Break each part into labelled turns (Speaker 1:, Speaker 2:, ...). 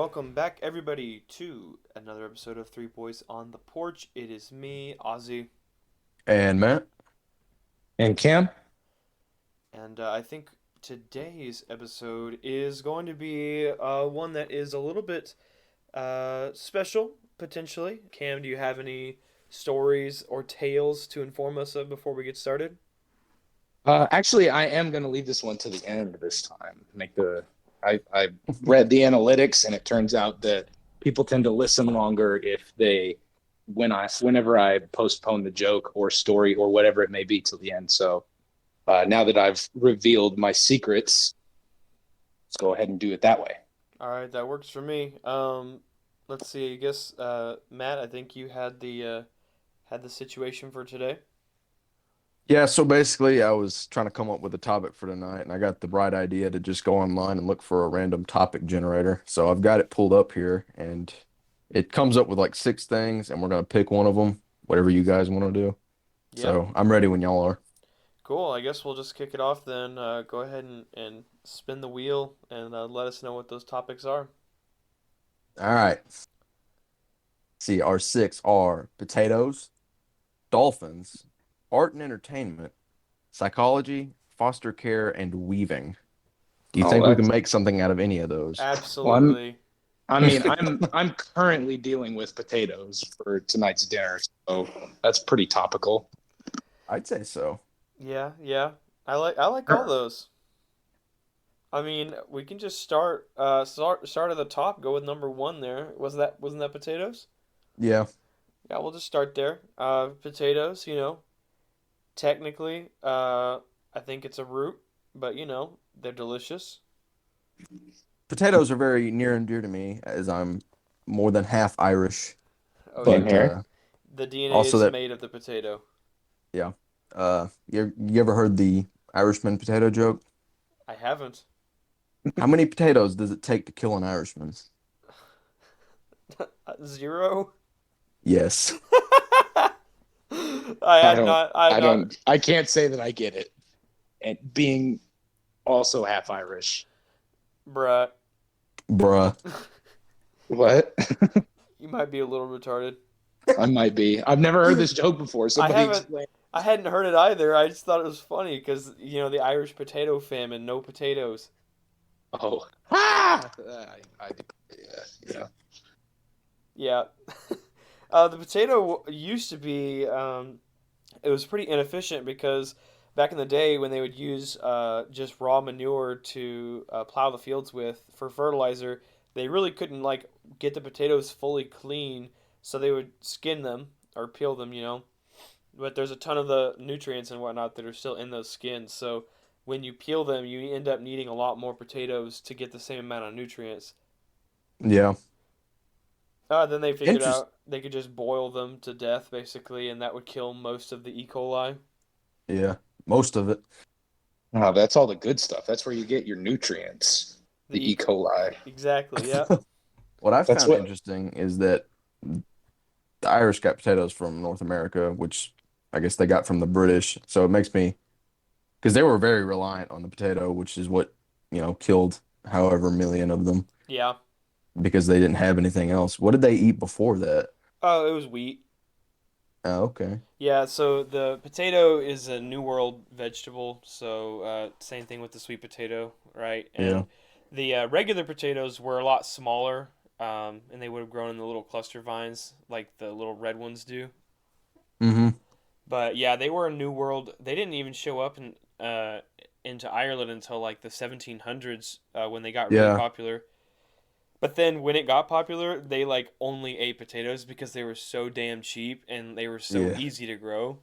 Speaker 1: welcome back, everybody, to another episode of Three Boys on the Porch. It is me, Ozzy,
Speaker 2: And Matt,
Speaker 3: And Cam?
Speaker 1: and I think today's episode is going to be one that is a little bit special, potentially. Cam, do you have any stories or tales to inform us of before we get started?
Speaker 3: Actually, I am going to leave this one to the end this time. I read the analytics, and it turns out that people tend to listen longer whenever I postpone the joke or story or whatever it may be till the end. So now that I've revealed my secrets, let's go ahead and do it that way.
Speaker 1: All right, that works for me. Let's see. I guess Matt, I think you had the situation for today.
Speaker 2: yeah, so basically I was trying to come up with a topic for tonight and I got the bright idea to just go online and look for a random topic generator. So I've got it pulled up here and it comes up with like six things and we're gonna pick one of them, whatever you guys want to do.
Speaker 1: Yeah.
Speaker 2: So I'm ready when y'all are.
Speaker 1: Cool. I guess we'll just kick it off then. Go ahead and spin the wheel and let us know what those topics are.
Speaker 2: All right. See, our six are potatoes, dolphins, art and entertainment, psychology, foster care, and weaving. Do you
Speaker 3: Oh,
Speaker 2: think we can
Speaker 3: that's
Speaker 2: make something out of any of those?
Speaker 3: one.
Speaker 1: Absolutely.
Speaker 3: I mean, I'm currently dealing with potatoes for tonight's dinner, so that's pretty topical.
Speaker 2: I'd say so.
Speaker 1: Yeah, yeah. I like all those. I mean, we can just start at the top. Go with number one there. Wasn't that potatoes?
Speaker 2: Yeah.
Speaker 1: Yeah, we'll just start there. Potatoes. Technically, I think it's a root, but they're delicious.
Speaker 2: Potatoes are very near and dear to me as I'm more than half Irish.
Speaker 1: Oh
Speaker 3: Same
Speaker 1: yeah,
Speaker 2: But
Speaker 3: here.
Speaker 1: the DNA
Speaker 2: also
Speaker 1: is
Speaker 2: that,
Speaker 1: made of the potato.
Speaker 2: yeah. You ever heard the Irishman potato joke?
Speaker 1: I haven't.
Speaker 2: How many potatoes does it take to kill an Irishman?
Speaker 1: Zero.
Speaker 2: Yes.
Speaker 1: I
Speaker 3: I
Speaker 1: had
Speaker 3: don't,
Speaker 1: not. I had not.
Speaker 3: I can't say that I get it. And being also half Irish.
Speaker 1: Bruh,
Speaker 2: Bruh.
Speaker 3: What?
Speaker 1: you might be a little retarded.
Speaker 3: I might be. I've never heard this joke before.
Speaker 1: I
Speaker 3: Somebody
Speaker 1: haven't.
Speaker 3: explain.
Speaker 1: I hadn't heard it either. I just thought it was funny because the Irish potato famine, no potatoes.
Speaker 3: Oh. Ah! Yeah.
Speaker 1: Yeah. The potato used to be. It was pretty inefficient because back in the day when they would use just raw manure to plow the fields with for fertilizer, they really couldn't like get the potatoes fully clean, so they would skin them or peel them. But there's a ton of the nutrients and whatnot that are still in those skins. So when you peel them, you end up needing a lot more potatoes to get the same amount of nutrients.
Speaker 2: Yeah.
Speaker 1: Then they figured
Speaker 2: Interest.
Speaker 1: out they could just boil them to death, basically, and that would kill most of the E. coli.
Speaker 2: Yeah. Most of it.
Speaker 3: Oh, that's all the good stuff. That's where you get your nutrients.
Speaker 1: The
Speaker 3: The
Speaker 1: E.
Speaker 3: E. coli.
Speaker 1: Exactly, yeah.
Speaker 2: What I
Speaker 3: That's
Speaker 2: found
Speaker 3: what.
Speaker 2: interesting is that the Irish got potatoes from North America, which I guess they got from the British. So it makes me, because they were very reliant on the potato, which is what, killed however million of them
Speaker 1: Yeah.
Speaker 2: because they didn't have anything else. What did they eat before that?
Speaker 1: Oh, it was wheat.
Speaker 2: Oh, okay.
Speaker 1: Yeah, so the potato is a New World vegetable, so same thing with the sweet potato, right?
Speaker 2: Yeah.
Speaker 1: And the regular potatoes were a lot smaller, and they would have grown in the little cluster vines like the little red ones do.
Speaker 2: Hmm.
Speaker 1: But yeah, they were a New World. They didn't even show up into Ireland until like the 1700s when they got really
Speaker 2: Yeah.
Speaker 1: popular. But then when it got popular, they like only ate potatoes because they were so damn cheap and they were so
Speaker 2: Yeah.
Speaker 1: easy to grow.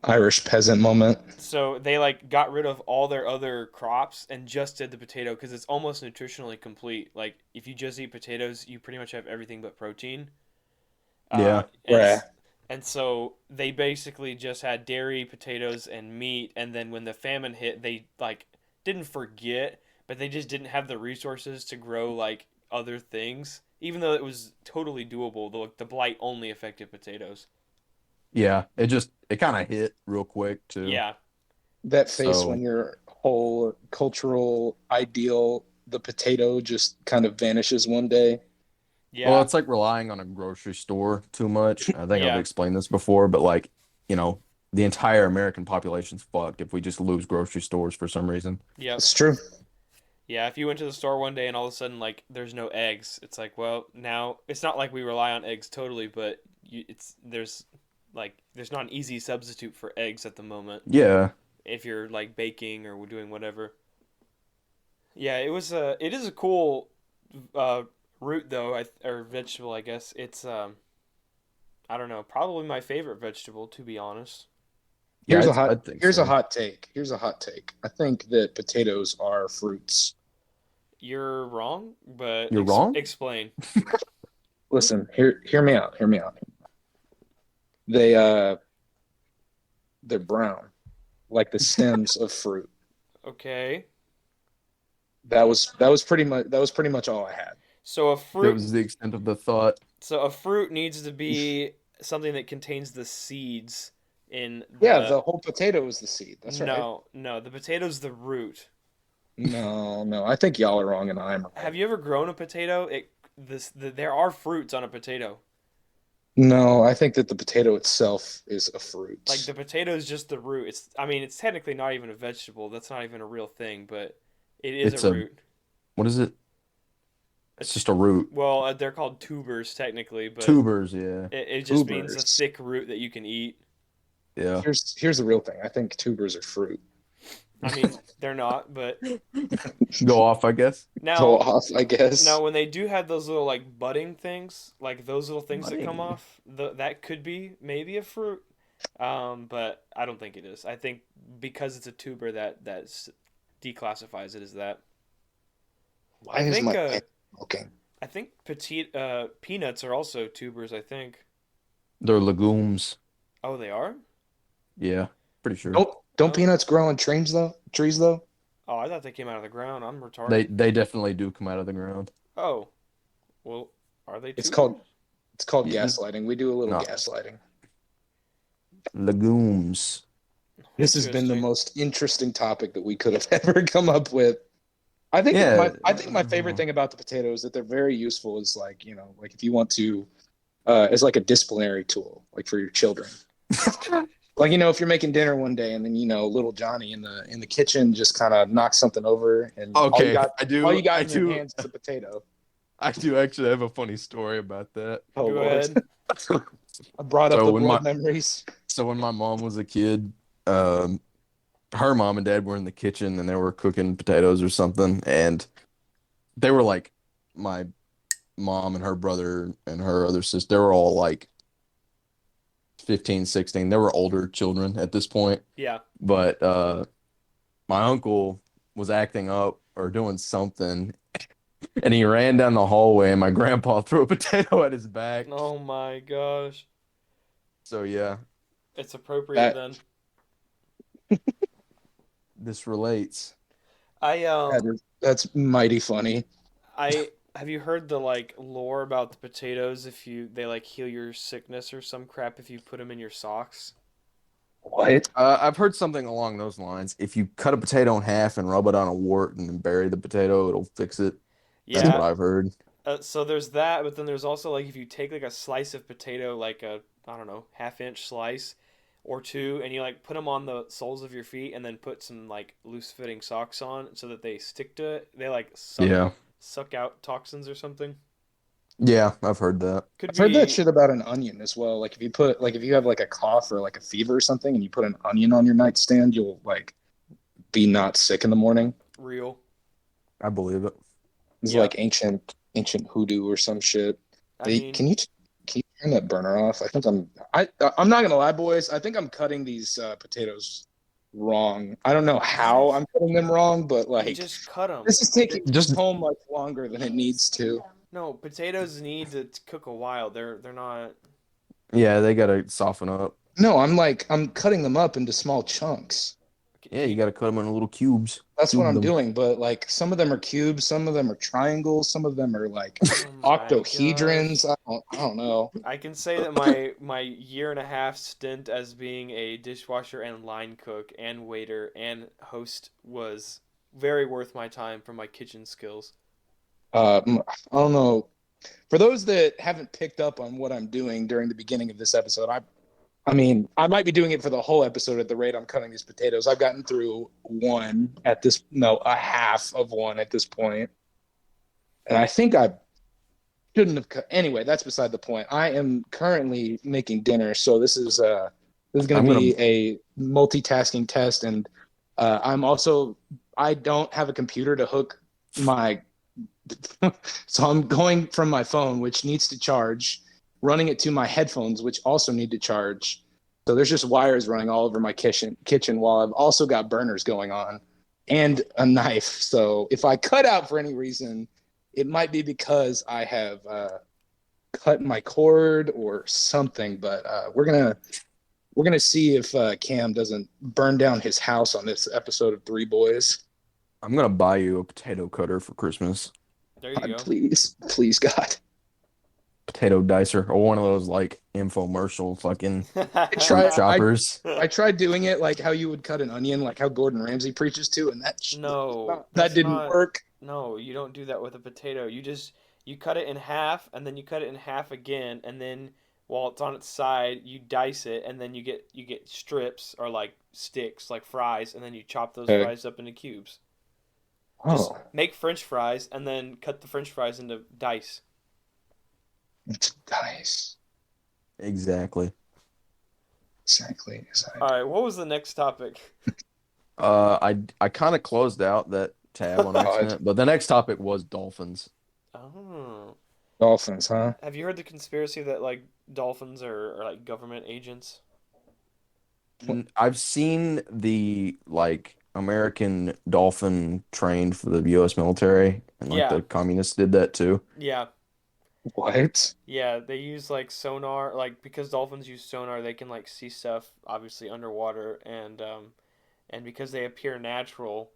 Speaker 3: Irish peasant moment.
Speaker 1: So they like got rid of all their other crops and just did the potato because it's almost nutritionally complete. Like if you just eat potatoes, you pretty much have everything but protein. Uh,
Speaker 2: Yeah.
Speaker 1: and
Speaker 3: Right.
Speaker 1: and so they basically just had dairy, potatoes, and meat. And then when the famine hit, they like didn't forget, but they just didn't have the resources to grow like other things. Even though it was totally doable, the blight only affected potatoes.
Speaker 2: Yeah. It kind of hit real quick too.
Speaker 1: Yeah,
Speaker 3: That face when
Speaker 2: So,
Speaker 3: your whole cultural ideal the potato just kind of vanishes one day.
Speaker 2: Well,
Speaker 1: Yeah,
Speaker 2: it's like relying on a grocery store too much. I think I've
Speaker 1: yeah,
Speaker 2: explained this before, but like, you know, the entire American population's fucked if we just lose grocery stores for some reason.
Speaker 1: yep.
Speaker 3: It's true.
Speaker 1: Yeah, if you went to the store one day and all of a sudden like there's no eggs, it's like, well, now it's not like we rely on eggs totally, but it's there's not an easy substitute for eggs at the moment
Speaker 2: Yeah.
Speaker 1: if you're like baking or doing whatever. Yeah, it is a cool uh root though, or vegetable, I guess. It's I don't know, probably my favorite vegetable to be honest.
Speaker 2: Yeah,
Speaker 3: Hot
Speaker 2: I think
Speaker 3: here's a
Speaker 2: so.
Speaker 3: hot take. Here's a hot take. I think that potatoes are fruits.
Speaker 1: You're wrong, but
Speaker 2: You're wrong?
Speaker 1: explain.
Speaker 3: Listen, hear me out. Hear me out. They they're brown, like the stems of fruit.
Speaker 1: Okay.
Speaker 3: That was pretty much all I had.
Speaker 1: So a
Speaker 2: That
Speaker 1: fruit
Speaker 2: was the extent of the thought.
Speaker 1: So a fruit needs to be something that contains the seeds in
Speaker 3: Yeah,
Speaker 1: the
Speaker 3: the whole potato is the seed. That's right.
Speaker 1: no, the potato's the root.
Speaker 3: No, no, I think y'all are wrong and I'm
Speaker 1: Have
Speaker 3: right.
Speaker 1: you ever grown a potato? There are fruits on a potato.
Speaker 3: No, I think that the potato itself is a
Speaker 1: Like
Speaker 3: fruit.
Speaker 1: the potato's just the root. I mean, it's technically not even a vegetable. That's not even a real thing, but it is a
Speaker 2: It's a
Speaker 1: root.
Speaker 2: what is it?
Speaker 1: A
Speaker 2: It's
Speaker 1: t-
Speaker 2: just a root.
Speaker 1: well, they're called tubers technically, but
Speaker 2: Tubers, yeah.
Speaker 1: it just means a
Speaker 3: Tubers.
Speaker 1: thick root that you can eat.
Speaker 2: Yeah.
Speaker 3: Here's the real thing. I think tubers are fruit.
Speaker 1: I mean, they're not, but
Speaker 2: Go off, I guess.
Speaker 3: Go
Speaker 1: now
Speaker 3: off, I guess.
Speaker 1: Now, when they do have those little like budding things, like those little things that come
Speaker 2: Budding.
Speaker 1: off, that could be maybe a fruit, but I don't think it is. I think because it's a tuber that declassifies it as that.
Speaker 3: Why
Speaker 1: I
Speaker 3: is
Speaker 1: think
Speaker 3: my pen smoking?
Speaker 1: peanuts are also tubers. I think.
Speaker 2: They're legumes.
Speaker 1: Oh, they are.
Speaker 2: Yeah, pretty sure.
Speaker 3: Don't
Speaker 1: Oh,
Speaker 3: peanuts grow on trees though? Trees though?
Speaker 1: oh, I thought they came out of the ground. I'm retarded.
Speaker 2: They definitely do come out of the ground.
Speaker 1: Oh, well, are they
Speaker 3: It's
Speaker 1: tubers?
Speaker 3: called it's called
Speaker 2: Yeah,
Speaker 3: gaslighting. We do a little
Speaker 2: no,
Speaker 3: gaslighting.
Speaker 2: legumes.
Speaker 3: This has been the
Speaker 1: Interesting.
Speaker 3: most interesting topic that we could have ever come up with.
Speaker 2: Yeah.
Speaker 3: I think my favorite thing about the potato is that they're very useful as like, you know, like if you want to as like a disciplinary tool, like for your children. Like, you know, if you're making dinner one day and then, you know, little Johnny in the kitchen just kind of knocks something over and
Speaker 2: Okay,
Speaker 3: all you got
Speaker 2: I
Speaker 3: in your
Speaker 2: do,
Speaker 3: hands is a potato.
Speaker 2: I do actually have a funny story about that.
Speaker 3: Oh
Speaker 1: Go
Speaker 3: Lord.
Speaker 1: ahead.
Speaker 3: I brought up
Speaker 2: So
Speaker 3: the
Speaker 2: when my
Speaker 3: blood memories.
Speaker 2: so when my mom was a kid, um, her mom and dad were in the kitchen and they were cooking potatoes or something, and they were like my mom and her brother and her other sister, they were all like 15, 16. They were older children at this point.
Speaker 1: Yeah.
Speaker 2: But my uncle was acting up or doing something, and he ran down the hallway, and my grandpa threw a potato at his back.
Speaker 1: Oh my gosh,
Speaker 2: So yeah,
Speaker 1: it's appropriate
Speaker 3: That
Speaker 1: then.
Speaker 2: this relates.
Speaker 1: I
Speaker 3: that's mighty funny.
Speaker 1: I have you heard the like lore about the potatoes if you they like heal your sickness or some crap if you put them in your socks?
Speaker 3: What?
Speaker 2: I've heard something along those lines. If you cut a potato in half and rub it on a wart and then bury the potato, it'll fix it. That's what
Speaker 1: Yeah.
Speaker 2: I've heard.
Speaker 1: So there's that, but then there's also like if you take like a slice of potato, like a I don't know half-inch slice or two, and you like put them on the soles of your feet, and then put some like loose-fitting socks on so that they stick to it. They like
Speaker 2: Yeah.
Speaker 1: suck out toxins or something.
Speaker 2: Yeah, I've heard that.
Speaker 1: Could
Speaker 3: I've heard that
Speaker 1: be
Speaker 3: shit about an onion as well. Like if you put like if you have like a cough or like a fever or something and you put an onion on your nightstand, you'll like be not sick in the morning.
Speaker 1: real.
Speaker 2: I believe it.
Speaker 3: It's
Speaker 1: Yeah.
Speaker 3: like ancient hoodoo or some shit.
Speaker 1: I
Speaker 3: Hey,
Speaker 1: mean,
Speaker 3: can you turn that burner off? I'm not gonna lie, boys. I think I'm cutting these potatoes wrong. I don't know how I'm cutting them wrong, but
Speaker 1: you
Speaker 3: like
Speaker 1: just cut them.
Speaker 3: this is taking
Speaker 2: Just
Speaker 3: home much longer than it needs to.
Speaker 1: No, potatoes need to cook a while. They're not.
Speaker 2: yeah, they gotta soften up.
Speaker 3: No, I'm cutting them up into small chunks.
Speaker 2: Yeah,
Speaker 1: Can
Speaker 2: you
Speaker 1: you,
Speaker 2: gotta cut them into little cubes.
Speaker 3: That's what
Speaker 2: Cube
Speaker 3: I'm
Speaker 2: them.
Speaker 3: doing, but like some of them are cubes, some of them are triangles, some of them are like
Speaker 1: oh my
Speaker 3: octahedrons.
Speaker 1: gosh.
Speaker 3: I don't know.
Speaker 1: I can say that my year and a half stint as being a dishwasher and line cook and waiter and host was very worth my time for my kitchen skills.
Speaker 3: I don't know. For those that haven't picked up on what I'm doing during the beginning of this episode, I mean, I might be doing it for the whole episode at the rate I'm cutting these potatoes. I've gotten through one at this, no, a half of one at this point, and I think I shouldn't have cut. Anyway, that's beside the point. I am currently making dinner, so this is going
Speaker 2: I'm
Speaker 3: to
Speaker 2: gonna
Speaker 3: be a multitasking test, and I'm also I don't have a computer to hook my, so I'm going from my phone, which needs to charge, running it to my headphones, which also need to charge. So there's just wires running all over my kitchen while I've also got burners going on and a knife. So if I cut out for any reason, it might be because I have cut my cord or something. But we're gonna see if Cam doesn't burn down his house on this episode of Three Boys.
Speaker 2: I'm gonna buy you a potato cutter for Christmas.
Speaker 1: There you
Speaker 3: God,
Speaker 1: go.
Speaker 3: please, God.
Speaker 2: Potato dicer or one of those like infomercial fucking fruit
Speaker 3: Try
Speaker 2: choppers.
Speaker 3: I tried doing it like how you would cut an onion, like how Gordon Ramsay preaches to, and
Speaker 1: No,
Speaker 3: that
Speaker 1: that's
Speaker 3: didn't
Speaker 1: not.
Speaker 3: work.
Speaker 1: No, you don't do that with a potato. You cut it in half, and then you cut it in half again, and then while it's on its side, you dice it, and then you get strips or like sticks, like fries, and then you chop those
Speaker 3: Okay.
Speaker 1: fries up into cubes. Just
Speaker 3: Oh,
Speaker 1: make French fries, and then cut the French fries into dice.
Speaker 3: it's nice.
Speaker 2: Exactly.
Speaker 3: Exactly.
Speaker 1: All right, what was the next topic?
Speaker 2: I kind of closed out that tab on
Speaker 3: God.
Speaker 2: accident, but the next topic was dolphins.
Speaker 1: Oh,
Speaker 3: Dolphins, huh?
Speaker 1: have you heard the conspiracy that like dolphins are like government agents?
Speaker 2: I've seen the like American dolphin trained for the U.S. military, and like
Speaker 1: Yeah,
Speaker 2: the communists did that too.
Speaker 1: yeah.
Speaker 3: What?
Speaker 1: Yeah, they use like sonar, like because dolphins use sonar, they can like see stuff obviously underwater, and because they appear natural,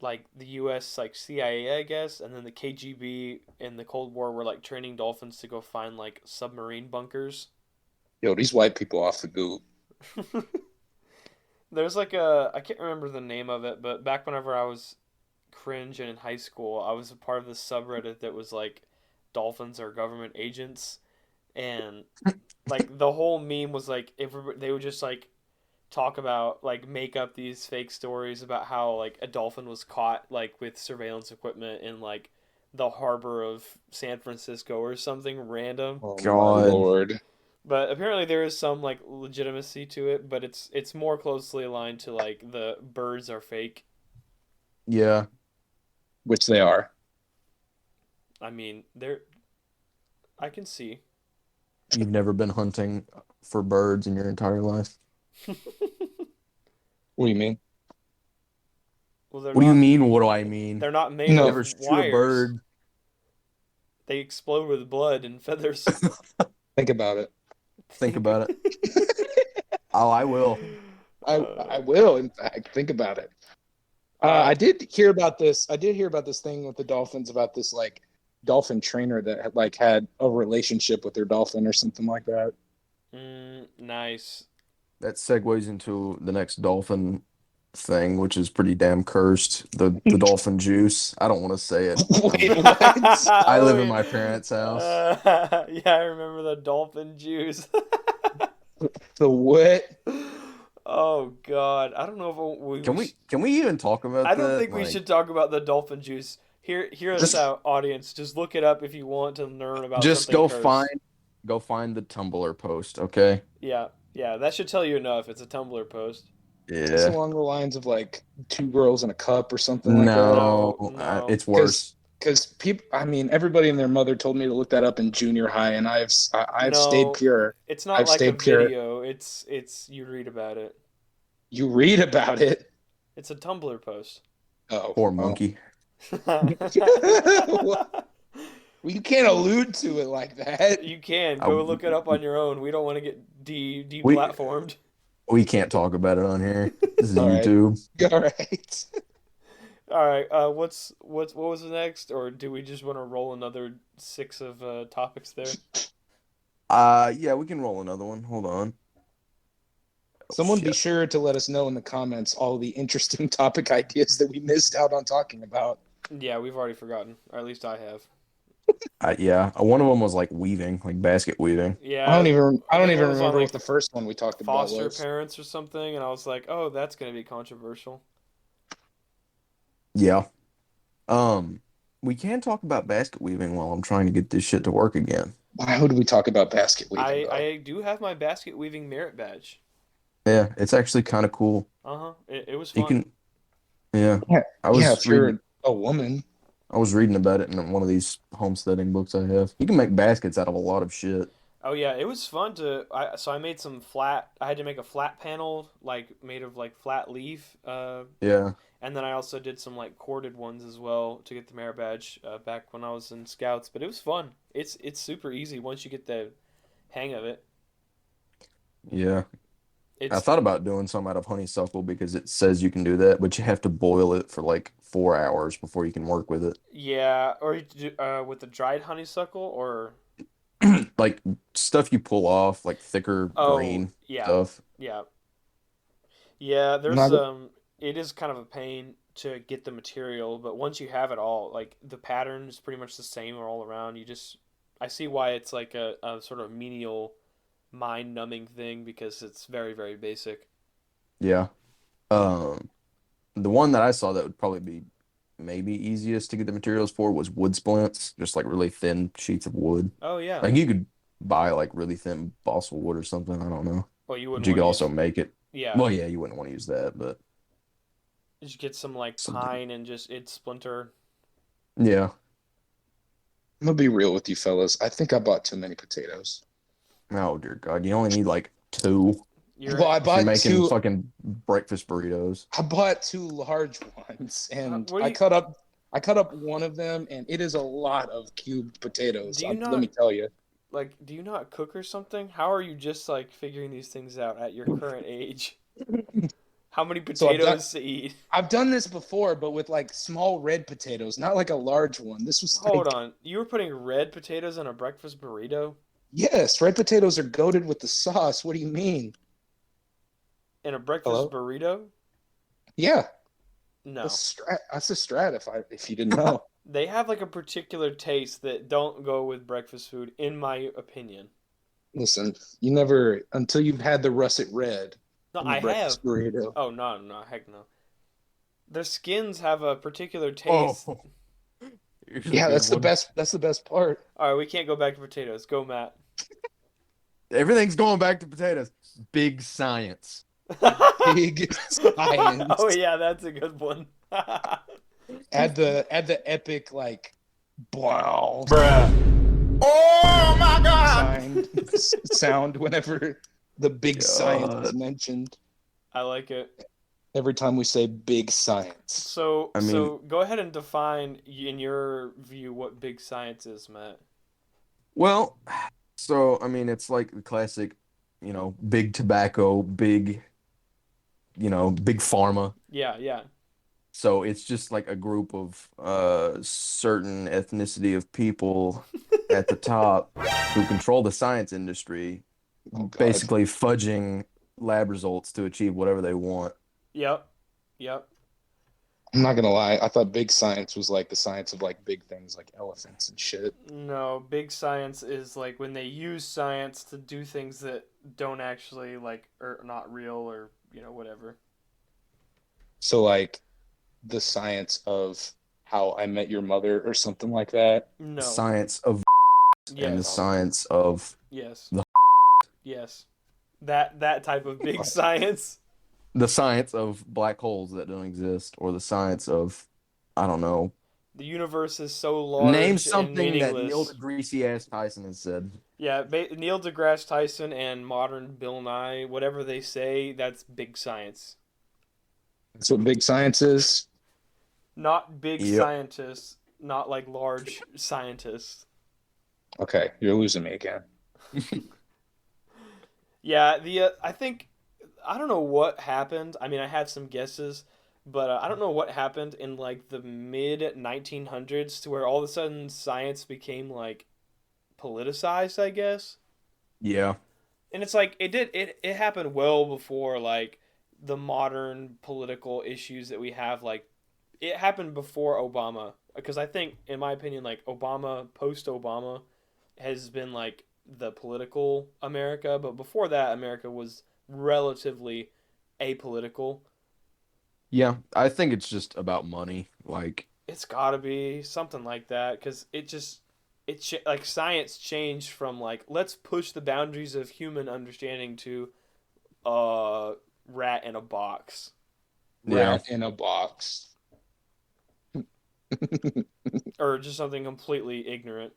Speaker 1: like the U.S. like CIA, I guess, and then the KGB in the Cold War were like training dolphins to go find like submarine bunkers.
Speaker 3: Yo, these white people off the goop.
Speaker 1: There's like a I can't remember the name of it, but back whenever I was cringe and in high school, I was a part of this subreddit that was like dolphins are government agents, and like the whole meme was like if they would just like talk about like make up these fake stories about how like a dolphin was caught like with surveillance equipment in like the harbor of San Francisco or something random.
Speaker 3: Oh my
Speaker 2: God,
Speaker 3: lord.
Speaker 1: But apparently there is some like legitimacy to it, but it's more closely aligned to like the birds are fake.
Speaker 2: yeah,
Speaker 3: Which they are.
Speaker 1: I mean, they're I can see.
Speaker 2: you've never been hunting for birds in your entire life.
Speaker 3: What do you mean?
Speaker 1: Well, they're
Speaker 2: What do you
Speaker 1: not
Speaker 2: mean? What do I mean?
Speaker 1: they're not made
Speaker 2: You
Speaker 3: No.
Speaker 1: of
Speaker 2: never shoot a
Speaker 1: wires.
Speaker 2: bird.
Speaker 1: They explode with blood and feathers.
Speaker 3: Think about it.
Speaker 2: Think about it. Oh, I will.
Speaker 3: I will, in fact, think about it. I did hear about this. I did hear about this thing with the dolphins about this like dolphin trainer that had like had a relationship with their dolphin or something like that.
Speaker 1: Nice.
Speaker 2: That segues into the next dolphin thing, which is pretty damn cursed. The dolphin juice. I don't want to say it.
Speaker 3: Wait, what?
Speaker 2: I
Speaker 1: Oh,
Speaker 2: live in
Speaker 1: yeah.
Speaker 2: my parents' house.
Speaker 1: Yeah, I remember the dolphin juice.
Speaker 3: The what?
Speaker 1: Oh God, I don't know if
Speaker 2: Can we even talk about
Speaker 1: I don't
Speaker 2: that?
Speaker 1: think we should talk about the dolphin juice. Hear us
Speaker 3: Just
Speaker 1: out, audience. Just look it up if you want to learn about
Speaker 2: Just
Speaker 1: something cursed.
Speaker 2: go find the Tumblr post, okay?
Speaker 1: Yeah, yeah, that should tell you enough. It's a Tumblr post.
Speaker 3: it's
Speaker 2: Yeah.
Speaker 3: along the lines of like two girls in a cup or something like that.
Speaker 2: No,
Speaker 1: No, no.
Speaker 2: it's worse.
Speaker 3: Because people, I mean, everybody and their mother told me to look that up in junior high, and I've stayed
Speaker 1: No,
Speaker 3: pure.
Speaker 1: it's not
Speaker 3: I've
Speaker 1: like a
Speaker 3: stayed pure.
Speaker 1: video. It's you read about it.
Speaker 3: You read about it.
Speaker 1: It's a Tumblr post.
Speaker 3: Oh,
Speaker 2: Poor
Speaker 3: oh.
Speaker 2: monkey.
Speaker 3: Well, you can't allude to it like that.
Speaker 1: You can
Speaker 2: I-
Speaker 1: go look it up on your own. We don't want to get
Speaker 2: We
Speaker 1: deplatformed.
Speaker 2: we can't talk about it on here. This is
Speaker 3: All right.
Speaker 2: YouTube.
Speaker 3: All right.
Speaker 1: All right. What was the next, or do we just want to roll another six of topics there?
Speaker 2: Yeah, we can roll another one. Hold on. Oh
Speaker 3: Someone be
Speaker 2: shit.
Speaker 3: sure to let us know in the comments all the interesting topic ideas that we missed out on talking about.
Speaker 1: Yeah, we've already forgotten, or at least I have.
Speaker 2: Yeah, one of them was like weaving, like basket weaving.
Speaker 1: Yeah,
Speaker 3: I
Speaker 1: I
Speaker 3: don't
Speaker 1: think one
Speaker 3: even
Speaker 1: was on
Speaker 3: remember what
Speaker 1: like
Speaker 3: the first one we talked about
Speaker 1: foster
Speaker 3: was.
Speaker 1: parents or something, and I was like, oh, that's gonna be controversial.
Speaker 2: Yeah. Um, we can talk about basket weaving while I'm trying to get this shit to work again.
Speaker 3: Why would we talk about basket weaving though?
Speaker 1: I do have my basket weaving merit badge.
Speaker 2: Yeah, it's actually kind of cool.
Speaker 1: Uh-huh. It was
Speaker 2: You
Speaker 1: fun.
Speaker 2: can, yeah.
Speaker 3: Yeah,
Speaker 2: I
Speaker 3: yeah.
Speaker 2: was
Speaker 3: If
Speaker 2: reading,
Speaker 3: you're a woman,
Speaker 2: I was reading about it in one of these homesteading books I have. You can make baskets out of a lot of shit.
Speaker 1: Oh yeah, it was fun to so I made some flat I had to make a flat panel like made of like flat leaf
Speaker 2: Yeah,
Speaker 1: and then I also did some like corded ones as well to get the merit badge back when I was in scouts, but it was fun. It's super easy once you get the hang of it.
Speaker 2: yeah. I
Speaker 1: It's
Speaker 2: thought about doing some out of honeysuckle because it says you can do that, but you have to boil it for like 4 hours before you can work with it.
Speaker 1: yeah, or you do, with the dried honeysuckle or
Speaker 2: Like stuff you pull off, like thicker
Speaker 1: oh,
Speaker 2: grain
Speaker 1: yeah.
Speaker 2: stuff.
Speaker 1: Yeah. Yeah,
Speaker 3: I'm
Speaker 1: there's
Speaker 3: not.
Speaker 1: it is kind of a pain to get the material, but once you have it all, like the pattern is pretty much the same all around. You just I see why it's like a sort of menial mind numbing thing because it's very, very basic.
Speaker 2: Yeah. Um, the one that I saw that would probably be maybe easiest to get the materials for was wood splints, just like really thin sheets of wood.
Speaker 1: Oh yeah.
Speaker 2: Like you could buy like really thin balsa wood or something. I don't know.
Speaker 1: Well, you
Speaker 2: But
Speaker 1: wouldn't
Speaker 2: you
Speaker 1: want
Speaker 2: could
Speaker 1: to
Speaker 2: also
Speaker 1: use
Speaker 2: make it.
Speaker 1: yeah.
Speaker 2: Well, yeah, you wouldn't want to use that, but
Speaker 1: Just get some like
Speaker 2: something.
Speaker 1: pine and just it splinter.
Speaker 2: Yeah.
Speaker 3: I'm gonna be real with you, fellas. I think I bought too many potatoes.
Speaker 2: Oh dear God, you only need like two
Speaker 1: You're
Speaker 3: Well, I
Speaker 2: if you're
Speaker 3: bought
Speaker 2: making
Speaker 3: two.
Speaker 2: fucking breakfast burritos.
Speaker 3: I bought two large ones, and
Speaker 1: what do you
Speaker 3: I cut up one of them, and it is a lot of cubed potatoes.
Speaker 1: do you
Speaker 3: Let
Speaker 1: not
Speaker 3: me tell you.
Speaker 1: like do you not cook or something? How are you just like figuring these things out at your current age? How many
Speaker 3: So
Speaker 1: potatoes to eat?
Speaker 3: I've done this before, but with like small red potatoes, not like a large one. This was
Speaker 1: Hold
Speaker 3: like,
Speaker 1: on. You were putting red potatoes in a breakfast burrito?
Speaker 3: yes, red potatoes are goated with the sauce. What do you mean?
Speaker 1: In a breakfast
Speaker 3: Hello?
Speaker 1: burrito?
Speaker 3: Yeah,
Speaker 1: No.
Speaker 3: that's a strat. If you didn't know.
Speaker 1: They have like a particular taste that don't go with breakfast food, in my opinion.
Speaker 3: Listen, you never until you've had the russet red
Speaker 1: No,
Speaker 3: in a
Speaker 1: I have.
Speaker 3: breakfast burrito.
Speaker 1: Oh, no, no, heck no. Their skins have a particular taste.
Speaker 2: Oh, here's a
Speaker 3: Yeah,
Speaker 2: good
Speaker 3: that's the
Speaker 2: one.
Speaker 3: best. That's the best part.
Speaker 1: All right, we can't go back to potatoes. Go, Matt.
Speaker 2: Everything's going back to potatoes. Big science.
Speaker 3: Big
Speaker 1: Oh,
Speaker 3: science.
Speaker 1: yeah, that's a good one.
Speaker 3: Add the epic like wow
Speaker 2: Oh my God.
Speaker 3: sound whenever the big science is
Speaker 2: God.
Speaker 3: mentioned.
Speaker 1: I like it.
Speaker 3: Every time we say big science.
Speaker 1: So,
Speaker 2: I mean,
Speaker 1: so go ahead and define, in your view, what big science is, Matt.
Speaker 2: well, so I mean, it's like the classic, big tobacco, big, big pharma.
Speaker 1: Yeah, yeah.
Speaker 2: So it's just like a group of certain ethnicity of people at the top who control the science industry,
Speaker 3: Oh God.
Speaker 2: basically fudging lab results to achieve whatever they want.
Speaker 1: Yep, yep.
Speaker 3: I'm not gonna lie, I thought big science was like the science of like big things like elephants and shit.
Speaker 1: No, big science is like when they use science to do things that don't actually like are not real or whatever.
Speaker 3: So like the science of how I met your mother or something like that.
Speaker 2: The
Speaker 1: No.
Speaker 2: science of and the
Speaker 1: Yes.
Speaker 3: Oh,
Speaker 2: science of
Speaker 1: Yes.
Speaker 2: the
Speaker 1: Yes. That type of big science.
Speaker 2: the science of black holes that don't exist, or the science of, I don't know.
Speaker 1: The universe is so
Speaker 2: Name
Speaker 1: large and
Speaker 2: something that Neil
Speaker 1: meaningless.
Speaker 2: deGrasse ass Tyson has said.
Speaker 1: Yeah, Neil deGrasse Tyson and modern Bill Nye, whatever they say, that's big science.
Speaker 3: that's what big science is.
Speaker 1: Not big
Speaker 2: Yep.
Speaker 1: scientists, not like large scientists.
Speaker 3: Okay, you're losing me again.
Speaker 1: Yeah, the I think I don't know what happened. I mean, I had some guesses, but I don't know what happened in like the mid 1900s to where all of a sudden science became like politicized, I guess.
Speaker 2: Yeah.
Speaker 1: and it's like it happened well before like the modern political issues that we have. Like it happened before Obama, because I think, in my opinion, like Obama, post Obama, has been like the political America, but before that, America was relatively apolitical.
Speaker 2: Yeah, I think it's just about money. Like,
Speaker 1: It's got to be something like that, because like science changed from like let's push the boundaries of human understanding to rat in a box.
Speaker 2: yeah,
Speaker 3: Rat in a box.
Speaker 1: Or just something completely ignorant.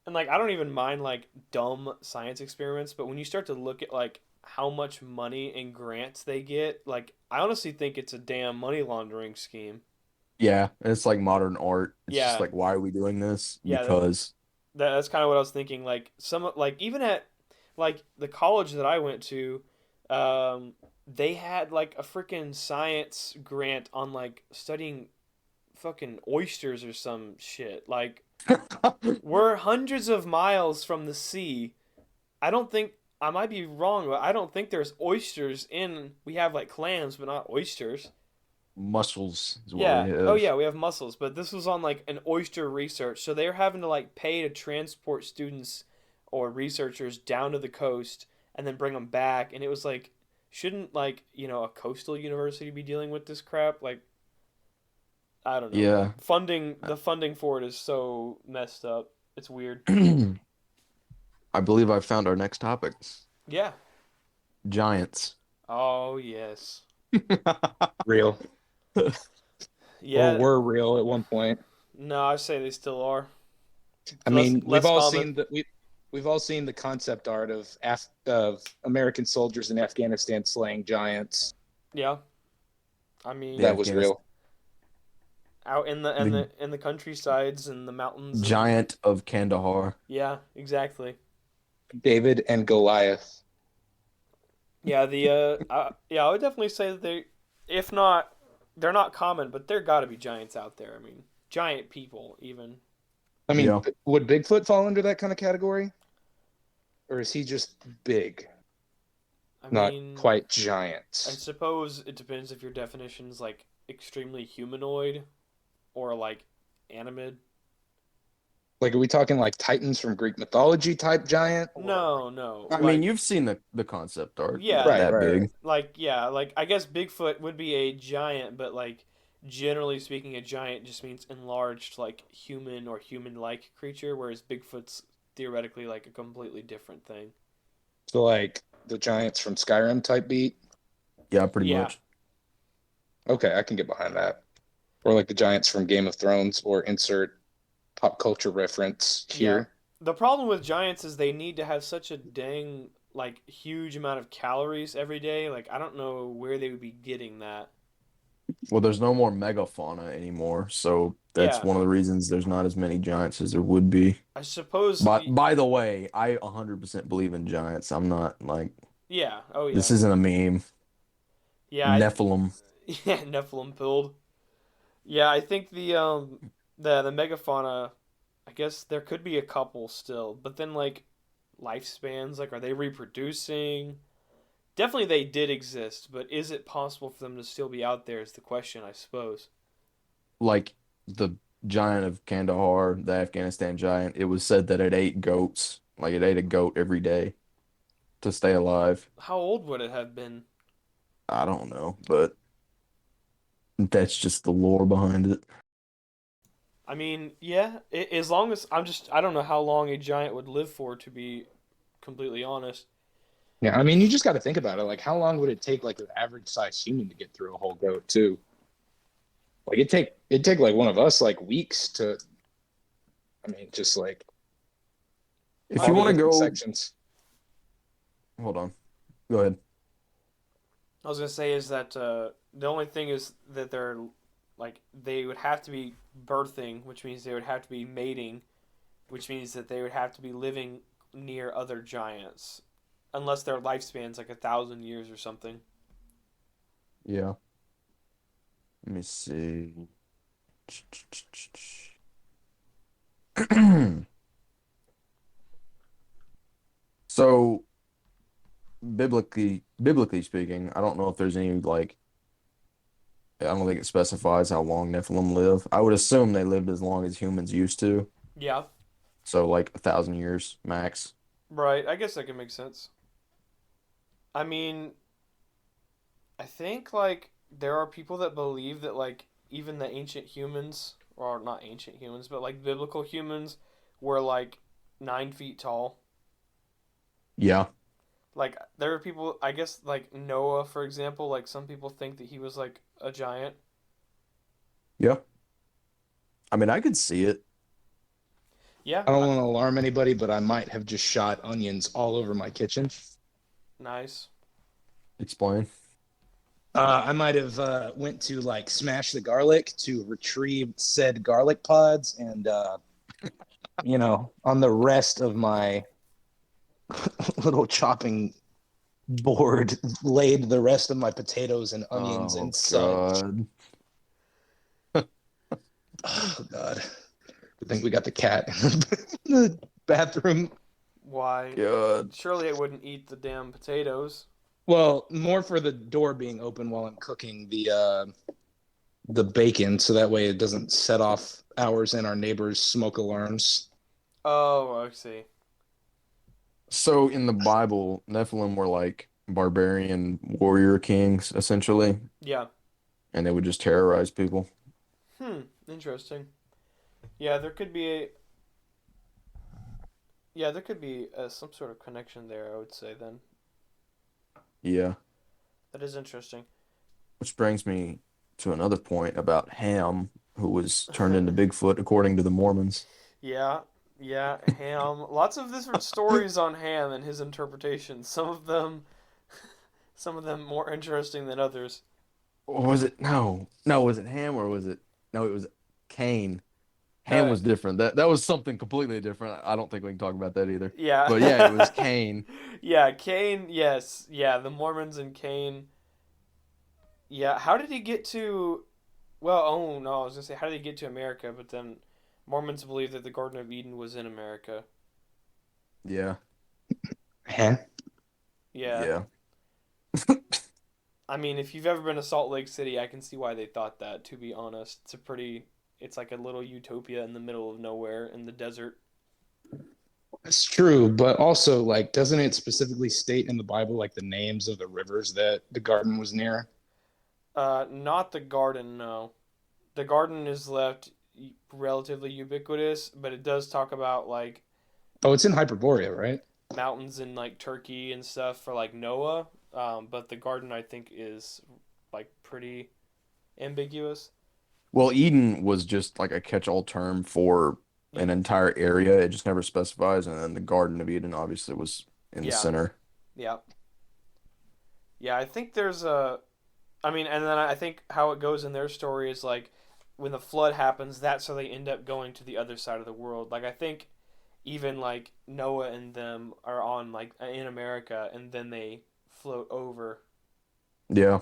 Speaker 1: And like I don't even mind like dumb science experiments, but when you start to look at like how much money and grants they get, like I honestly think it's a damn money laundering scheme.
Speaker 2: yeah. It's like modern art. It's just
Speaker 1: Yeah,
Speaker 2: like, why are we doing this?
Speaker 1: yeah,
Speaker 2: Because,
Speaker 1: that's kind of what I was thinking. Like some like even at like the college that I went to, um, they had like a freaking science grant on like studying fucking oysters or some shit. Like we're hundreds of miles from the sea. I don't think, I might be wrong, but I don't think there's oysters in. We have like clams, but not oysters.
Speaker 2: muscles is what we
Speaker 1: Yeah. Oh
Speaker 2: have.
Speaker 1: yeah, we have mussels, but this was on like an oyster research, so they're having to like pay to transport students or researchers down to the coast and then bring them back, and it was like, shouldn't like a coastal university be dealing with this crap? Like I don't know.
Speaker 2: Yeah.
Speaker 1: The funding for it is so messed up. It's weird.
Speaker 2: I believe I found our next topic.
Speaker 1: Yeah.
Speaker 2: Giants.
Speaker 1: Oh yes.
Speaker 3: Real. Or
Speaker 1: Yeah.
Speaker 3: were real at one point.
Speaker 1: No, I say they still are.
Speaker 3: I
Speaker 1: Less
Speaker 3: mean, we've
Speaker 1: less
Speaker 3: all
Speaker 1: common.
Speaker 3: seen we've all seen the concept art of American soldiers in Afghanistan slaying giants.
Speaker 1: Yeah. I
Speaker 2: The
Speaker 3: That
Speaker 1: mean,
Speaker 3: was
Speaker 2: Afghanistan,
Speaker 3: real.
Speaker 1: out in the in
Speaker 2: the
Speaker 1: the in the countrysides and the mountains and
Speaker 2: giant of Kandahar.
Speaker 1: yeah, exactly.
Speaker 3: David and Goliath.
Speaker 1: Yeah, yeah, I would definitely say that if not, they're not common, but there got to be giants out there. I mean, giant people even.
Speaker 3: I mean,
Speaker 2: Yeah.
Speaker 3: would Bigfoot fall under that kind of category? Or is he just big,
Speaker 1: I
Speaker 3: not
Speaker 1: mean,
Speaker 3: quite
Speaker 1: I
Speaker 3: giant?
Speaker 1: suppose it depends if your definition is like extremely humanoid or like animate.
Speaker 3: Like, are we talking like Titans from Greek mythology type giant? Or
Speaker 1: No, no,
Speaker 2: I mean,
Speaker 1: like
Speaker 2: you've seen the concept art,
Speaker 1: yeah,
Speaker 2: not
Speaker 3: right,
Speaker 2: that
Speaker 3: right, right.
Speaker 2: big.
Speaker 1: like yeah, like I guess Bigfoot would be a giant, but like generally speaking, a giant just means enlarged, like human or human-like creature, whereas Bigfoot's theoretically like a completely different thing.
Speaker 3: So like the giants from Skyrim type beat.
Speaker 2: Yeah, pretty
Speaker 1: Yeah,
Speaker 2: much.
Speaker 3: Okay, I can get behind that. Or like the giants from Game of Thrones, or insert pop culture reference
Speaker 1: yeah.
Speaker 3: here.
Speaker 1: The problem with giants is they need to have such a dang like huge amount of calories every day. Like I don't know where they would be getting that.
Speaker 2: Well, there's no more megafauna anymore, so that's
Speaker 1: Yeah,
Speaker 2: one of the reasons there's not as many giants as there would be.
Speaker 1: I suppose.
Speaker 2: But by the way, I 100% believe in giants. I'm not like
Speaker 1: Yeah. Oh
Speaker 2: this
Speaker 1: yeah.
Speaker 2: isn't a meme.
Speaker 1: Yeah.
Speaker 2: Nephilim.
Speaker 1: Yeah. Nephilim build. Yeah, I think the megafauna, I guess there could be a couple still, but then like lifespans, like are they reproducing? Definitely they did exist, but is it possible for them to still be out there is the question, I suppose.
Speaker 2: Like the giant of Kandahar, the Afghanistan giant, it was said that it ate goats. Like it ate a goat every day to stay alive.
Speaker 1: How old would it have been?
Speaker 2: I don't know, but that's just the lore behind it.
Speaker 1: I mean, yeah, as long as I don't know how long a giant would live for, to be completely honest.
Speaker 3: Yeah, I mean, you just got to think about it. Like, how long would it take like an average sized human to get through a whole goat too? Like, it'd take like one of us like weeks to. I mean, just like
Speaker 2: If
Speaker 1: I
Speaker 2: you
Speaker 3: all the
Speaker 2: want to
Speaker 1: mean,
Speaker 3: different
Speaker 2: go,
Speaker 3: sections.
Speaker 2: hold on. Go ahead.
Speaker 1: I was gonna say is that the only thing is that they would have to be birthing, which means they would have to be mating, which means that they would have to be living near other giants, unless their lifespan's like 1,000 years or something.
Speaker 2: Yeah. Let me see. So biblically speaking, I don't know if there's any like I don't think it specifies how long Nephilim live. I would assume they lived as long as humans used to,
Speaker 1: Yeah,
Speaker 2: so like 1,000 years max.
Speaker 1: right. I guess that can make sense. I mean, I think like there are people that believe that like even the ancient humans, or not ancient humans, but like biblical humans, were like 9 feet tall.
Speaker 2: Yeah,
Speaker 1: Like there are people, I guess, like Noah, for example. Like some people think that he was like a giant.
Speaker 2: yeah. I mean, I could see it.
Speaker 1: Yeah,
Speaker 3: I don't want to alarm anybody, but I might have just shot onions all over my kitchen.
Speaker 1: nice.
Speaker 2: Explain.
Speaker 3: I might have went to like smash the garlic to retrieve said garlic pods, and on the rest of my little chopping board, laid the rest of my potatoes and onions and
Speaker 2: Oh
Speaker 3: such.
Speaker 2: God.
Speaker 3: Oh God! I think we got the cat in the bathroom.
Speaker 1: Why?
Speaker 2: God.
Speaker 1: Surely it wouldn't eat the damn potatoes.
Speaker 3: Well, more for the door being open while I'm cooking the bacon, so that way it doesn't set off ours and our neighbors' smoke alarms.
Speaker 1: Oh, I see.
Speaker 2: So in the Bible, Nephilim were like barbarian warrior kings, essentially,
Speaker 1: Yeah.
Speaker 2: and they would just terrorize people.
Speaker 1: Interesting. Yeah, there could be a yeah, there could be some sort of connection there. I would say then
Speaker 2: Yeah.
Speaker 1: that is interesting.
Speaker 2: Which brings me to another point about Ham, who was turned into Bigfoot according to the Mormons.
Speaker 1: Yeah, yeah, Ham. Lots of different stories on Ham and his interpretation. Some of them more interesting than others.
Speaker 2: Or was it no, was it Ham or was it no, it was Cain. Ham
Speaker 1: Uh,
Speaker 2: was different. That was something completely different. I don't think we can talk about that either. But yeah, it was
Speaker 1: yeah,
Speaker 2: Cain.
Speaker 1: yeah, Cain. Yes, yeah, the Mormons and Cain. Yeah, how did he get to? Well, oh no, I was gonna say how did he get to America? But then Mormons believe that the Garden of Eden was in America.
Speaker 2: Yeah.
Speaker 3: Huh?
Speaker 1: Yeah,
Speaker 2: Yeah.
Speaker 1: I mean, if you've ever been to Salt Lake City, I can see why they thought that. To be honest, it's like a little utopia in the middle of nowhere in the desert.
Speaker 3: It's true, but also like doesn't it specifically state in the Bible like the names of the rivers that the garden was near?
Speaker 1: Not the garden, no. The garden is left relatively ubiquitous, but it does talk about like
Speaker 3: Oh, it's in Hyperborea, right?
Speaker 1: mountains in like Turkey and stuff for like Noah. But the garden I think is like pretty ambiguous.
Speaker 2: Well, Eden was just like a catch-all term for
Speaker 1: Y-
Speaker 2: an entire area. It just never specifies. And then the Garden of Eden obviously was in the
Speaker 1: Yeah,
Speaker 2: center.
Speaker 1: yeah, yeah. I think there's a. I mean, and then I think how it goes in their story is like when the flood happens, that's how they end up going to the other side of the world. Like I think even like Noah and them are on like in America, and then they float over,
Speaker 2: Yeah.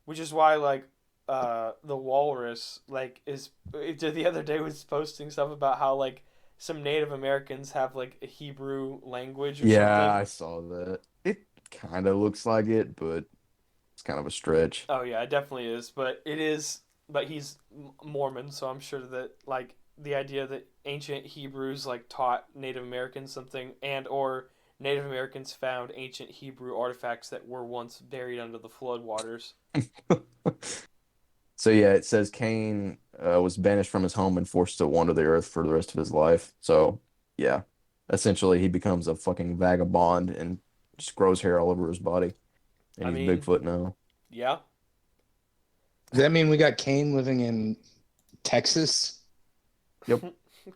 Speaker 1: which is why like the walrus like is the other day was posting stuff about how like some Native Americans have like a Hebrew language or
Speaker 2: Yeah,
Speaker 1: something.
Speaker 2: I saw that. It kind of looks like it, but it's kind of a stretch.
Speaker 1: Oh yeah, it definitely is, but it is. But he's Mormon, so I'm sure that like the idea that ancient Hebrews like taught Native Americans something, and or Native Americans found ancient Hebrew artifacts that were once buried under the flood waters.
Speaker 2: So yeah, it says Cain was banished from his home and forced to wander the earth for the rest of his life. So yeah, essentially he becomes a fucking vagabond and just grows hair all over his body, and
Speaker 1: I
Speaker 2: he's
Speaker 1: mean,
Speaker 2: Bigfoot now.
Speaker 1: yeah,
Speaker 3: Does that mean we got Kane living in Texas?
Speaker 2: Yep.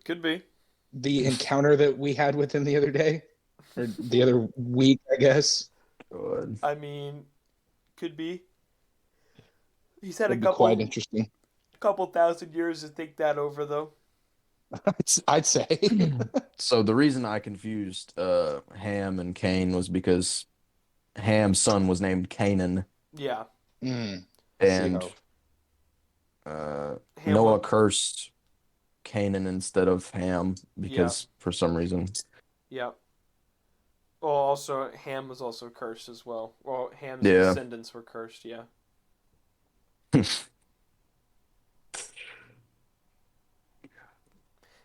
Speaker 1: could be.
Speaker 3: The encounter that we had with him the other day, or the other week, I guess.
Speaker 2: Good.
Speaker 1: I mean, could be. He's had a
Speaker 3: That'd be quite
Speaker 1: couple
Speaker 3: interesting.
Speaker 1: couple thousand years to think that over, though.
Speaker 3: I'd say.
Speaker 2: So the reason I confused Ham and Cain was because Ham's son was named Canaan,
Speaker 1: Yeah,
Speaker 3: I see
Speaker 2: and
Speaker 3: how.
Speaker 1: Ham.
Speaker 2: Noah cursed Canaan instead of Ham
Speaker 1: Yeah,
Speaker 2: because for some reason.
Speaker 1: yeah. Well, also Ham was also cursed as well. Well, Ham's
Speaker 2: Yeah.
Speaker 1: descendants were cursed. Yeah.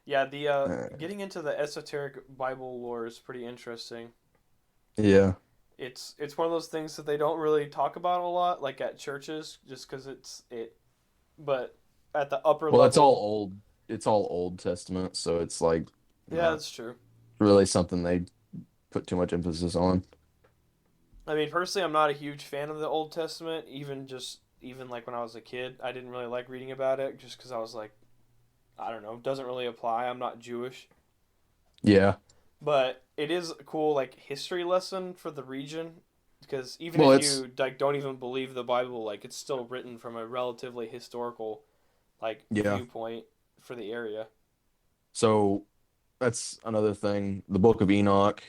Speaker 1: Yeah. The getting into the esoteric Bible lore is pretty interesting.
Speaker 2: Yeah.
Speaker 1: It's one of those things that they don't really talk about a lot, like at churches, just because it. But at the upper
Speaker 2: Well, it's all
Speaker 1: level,
Speaker 2: old. It's all Old Testament, so it's like
Speaker 1: yeah,
Speaker 2: not
Speaker 1: that's true.
Speaker 2: really something they put too much emphasis on.
Speaker 1: I mean, personally, I'm not a huge fan of the Old Testament. Even like when I was a kid, I didn't really like reading about it just because I was like, I don't know, it doesn't really apply. I'm not Jewish,
Speaker 2: Yeah.
Speaker 1: but it is a cool like history lesson for the region because even
Speaker 2: Well,
Speaker 1: if
Speaker 2: it's
Speaker 1: you like don't even believe the Bible, like it's still written from a relatively historical like
Speaker 2: yeah.
Speaker 1: viewpoint for the area.
Speaker 2: So that's another thing. The Book of Enoch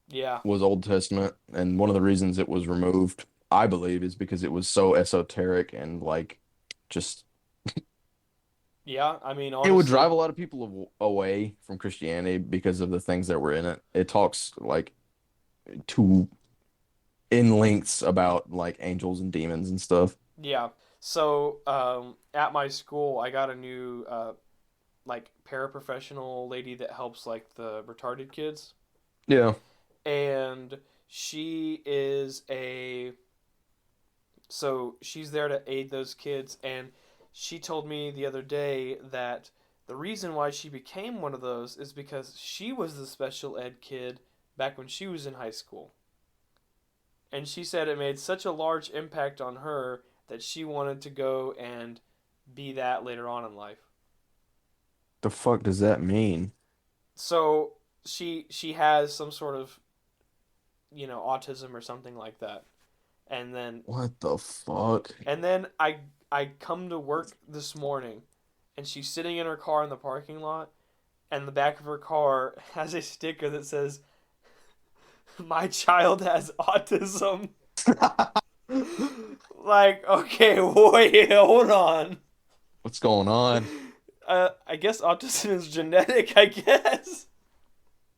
Speaker 1: Yeah,
Speaker 2: was Old Testament, and one of the reasons it was removed, I believe, is because it was so esoteric and like just
Speaker 1: yeah. I mean,
Speaker 2: it would
Speaker 1: honestly,
Speaker 2: drive a lot of people away from Christianity because of the things that were in it. It talks like to in lengths about like angels and demons and stuff.
Speaker 1: yeah. So at my school, I got a new like paraprofessional lady that helps like the retarded kids,
Speaker 2: Yeah.
Speaker 1: and she is a so she's there to aid those kids, and she told me the other day that the reason why she became one of those is because she was the special ed kid back when she was in high school, and she said it made such a large impact on her that she wanted to go and be that later on in life.
Speaker 2: The fuck does that mean?
Speaker 1: So she has some sort of autism or something like that, and then
Speaker 2: What the fuck?
Speaker 1: I come to work this morning, and she's sitting in her car in the parking lot, and the back of her car has a sticker that says, "My child has autism." Like, okay, wait, hold on.
Speaker 2: What's going on?
Speaker 1: I guess autism is genetic, I guess.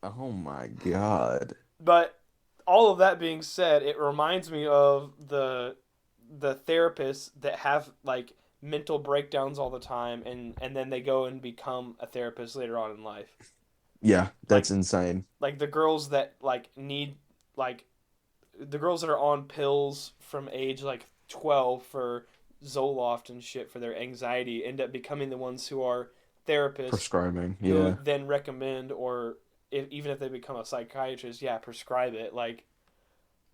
Speaker 2: Oh my God.
Speaker 1: But all of that being said, it reminds me of the therapists that have like mental breakdowns all the time, and then they go and become a therapist later on in life.
Speaker 2: Yeah,
Speaker 1: Like
Speaker 2: that's insane.
Speaker 1: like the girls that like need like the girls that are on pills from age like 12 for Zoloft and shit for their anxiety end up becoming the ones who are therapists
Speaker 2: Prescribing.
Speaker 1: who
Speaker 2: Yeah.
Speaker 1: then recommend or even if they become a psychiatrist, yeah, prescribe it. Like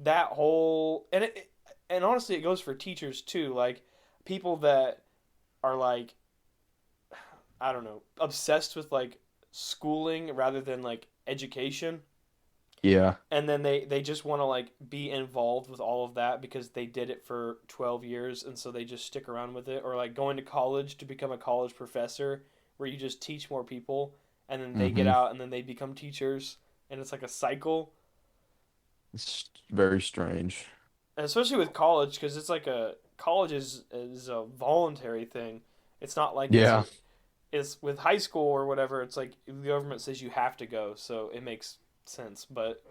Speaker 1: that whole and honestly it goes for teachers too. Like people that are like I don't know, obsessed with like schooling rather than like education,
Speaker 2: Yeah.
Speaker 1: and then they just want to like be involved with all of that because they did it for 12 years and so they just stick around with it, or like going to college to become a college professor where you just teach more people and then they get
Speaker 2: Hmm.
Speaker 1: out and then they become teachers, and it's like a cycle.
Speaker 2: It's very strange.
Speaker 1: And especially with college because it's like a college is a voluntary thing. It's not like
Speaker 2: Yeah.
Speaker 1: it's with high school or whatever, it's like the government says you have to go, so it makes sense. But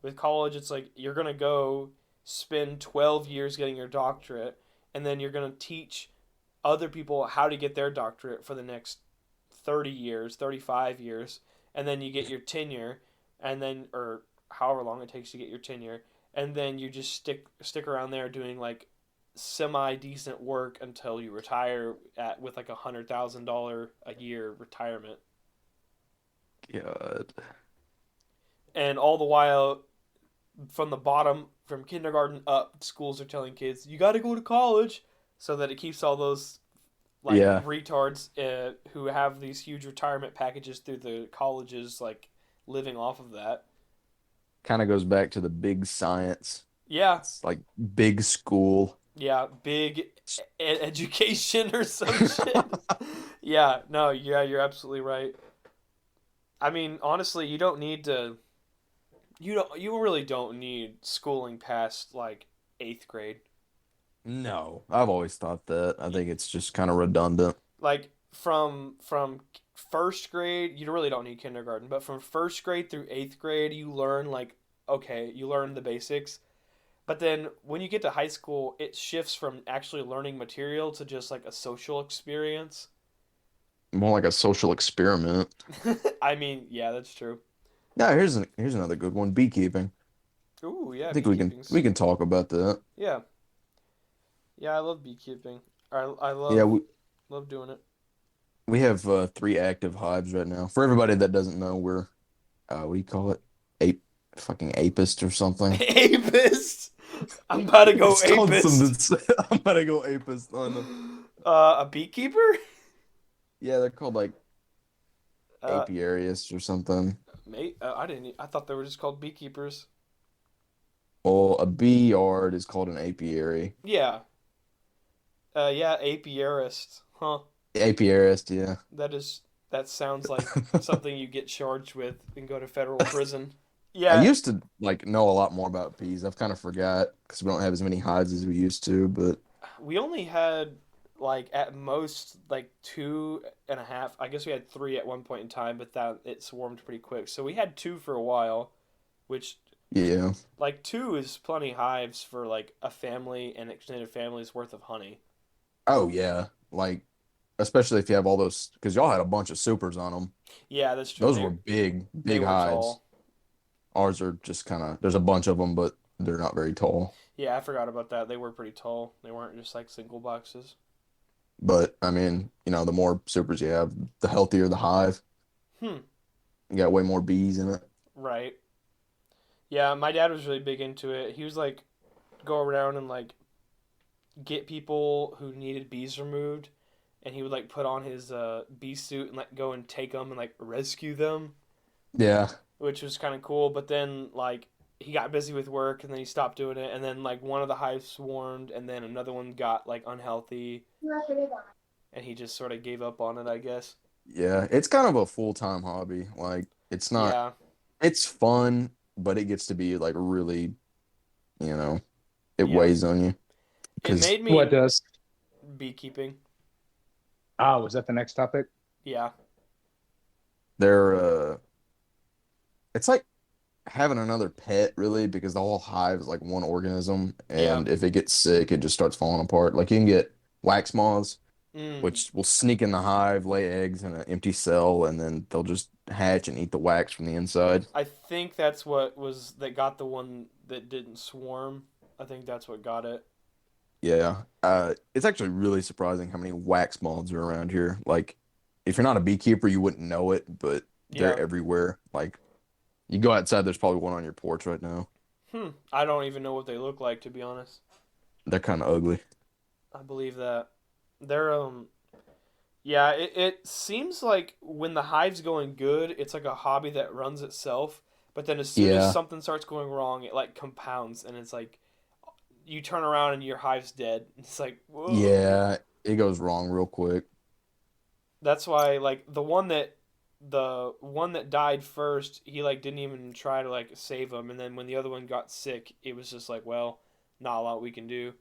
Speaker 1: with college, it's like you're gonna go spend 12 years getting your doctorate, and then you're gonna teach other people how to get their doctorate for the next 30 years, 35 years, and then you get your tenure, and then or however long it takes to get your tenure, and then you just stick around there doing like semi decent work until you retire at with like $100,000 a year retirement,
Speaker 2: God.
Speaker 1: and all the while from the bottom, from kindergarten up, schools are telling kids you got to go to college, so that it keeps all those like
Speaker 2: Yeah.
Speaker 1: retards who have these huge retirement packages through the colleges like living off of that.
Speaker 2: Kind of goes back to the big science.
Speaker 1: Yeah,
Speaker 2: It's like big school.
Speaker 1: yeah, big education or some shit. Yeah, no, yeah, you're absolutely right. I mean, honestly, you don't need to. You really don't need schooling past like eighth grade.
Speaker 2: No, I've always thought that. I think it's just kind of redundant.
Speaker 1: Like from first grade, you really don't need kindergarten, but from first grade through eighth grade, you learn like okay, you learn the basics. But then when you get to high school, it shifts from actually learning material to just like a social experience.
Speaker 2: More like a social experiment.
Speaker 1: I mean, yeah, that's true.
Speaker 2: Yeah, here's another good one. Beekeeping.
Speaker 1: Ooh, yeah,
Speaker 2: I think we can
Speaker 1: beekeeping's
Speaker 2: we can talk about that.
Speaker 1: yeah, yeah. I love beekeeping. I
Speaker 2: Yeah,
Speaker 1: love doing it.
Speaker 2: we have three active hives right now. For everybody that doesn't know, we're what do you call it? Ape fucking apist or something.
Speaker 1: Apist. I'm about to go
Speaker 2: It's called something.
Speaker 1: apist.
Speaker 2: I'm gonna go apist on them.
Speaker 1: A beekeeper?
Speaker 2: Yeah, they're called like
Speaker 1: Uh,
Speaker 2: apiarius or something.
Speaker 1: mate, I didn't. I thought they were just called beekeepers.
Speaker 2: Well, a bee yard is called an apiary.
Speaker 1: Yeah. Yeah, apiarist. Huh.
Speaker 2: Apiarist, yeah.
Speaker 1: That sounds like something you get charged with and go to federal prison.
Speaker 2: I
Speaker 1: Yeah,
Speaker 2: used to like know a lot more about bees. I've kind of forgot because we don't have as many hives as we used to, but
Speaker 1: we only had like at most like two and a half. I guess we had three at one point in time, but that it swarmed pretty quick. So we had two for a while, which
Speaker 2: yeah.
Speaker 1: like two is plenty hives for like a family and extended family's worth of honey.
Speaker 2: Oh yeah. Like especially if you have all those because y'all had a bunch of supers on them.
Speaker 1: Yeah, that's true.
Speaker 2: Those
Speaker 1: They
Speaker 2: were big,
Speaker 1: they
Speaker 2: big
Speaker 1: were
Speaker 2: hives.
Speaker 1: tall.
Speaker 2: Ours are just kind of there's a bunch of them, but they're not very tall.
Speaker 1: Yeah, I forgot about that. They were pretty tall. They weren't just like single boxes.
Speaker 2: But I mean, the more supers you have, the healthier the hive.
Speaker 1: Hmm.
Speaker 2: You got way more bees in it.
Speaker 1: Right. Yeah, my dad was really big into it. He was like go around and like get people who needed bees removed, and he would like put on his bee suit and like go and take them and like rescue them,
Speaker 2: Yeah.
Speaker 1: which was kind of cool. But then like he got busy with work and then he stopped doing it, and then like one of the hives swarmed, and then another one got like unhealthy, and he just sort of gave up on it, I guess.
Speaker 2: Yeah. It's kind of a full-time hobby. Like it's not
Speaker 1: Yeah,
Speaker 2: it's fun, but it gets to be like really, you know, it
Speaker 1: yeah.
Speaker 2: weighs on you
Speaker 1: It
Speaker 2: because
Speaker 1: made
Speaker 3: What
Speaker 1: me
Speaker 3: does?
Speaker 1: beekeeping.
Speaker 3: Ah, was that the next topic?
Speaker 1: Yeah,
Speaker 2: they're it's like having another pet really because the whole hive is like one organism
Speaker 1: yeah.
Speaker 2: and if it gets sick it just starts falling apart. Like you can get wax moths
Speaker 1: Mm.
Speaker 2: which will sneak in the hive, lay eggs in an empty cell, and then they'll just hatch and eat the wax from the inside.
Speaker 1: I think that's what was that got the one that didn't swarm. I think that's what got it.
Speaker 2: Yeah. It's actually really surprising how many wax moths are around here. Like, if you're not a beekeeper, you wouldn't know it, but they're
Speaker 1: Yeah.
Speaker 2: everywhere. Like, you go outside, there's probably one on your porch right now.
Speaker 1: Hmm. I don't even know what they look like, to be honest.
Speaker 2: They're kind of ugly.
Speaker 1: I believe that. They're yeah, it seems like when the hive's going good, it's like a hobby that runs itself. But then as soon as
Speaker 2: Yeah.
Speaker 1: something starts going wrong, it like compounds and it's like you turn around and your hive's dead. It's like, whoa.
Speaker 2: Yeah. It goes wrong real quick.
Speaker 1: That's why like the one that died first, he like didn't even try to like save him, and then when the other one got sick, it was just like, well, not a lot we can do.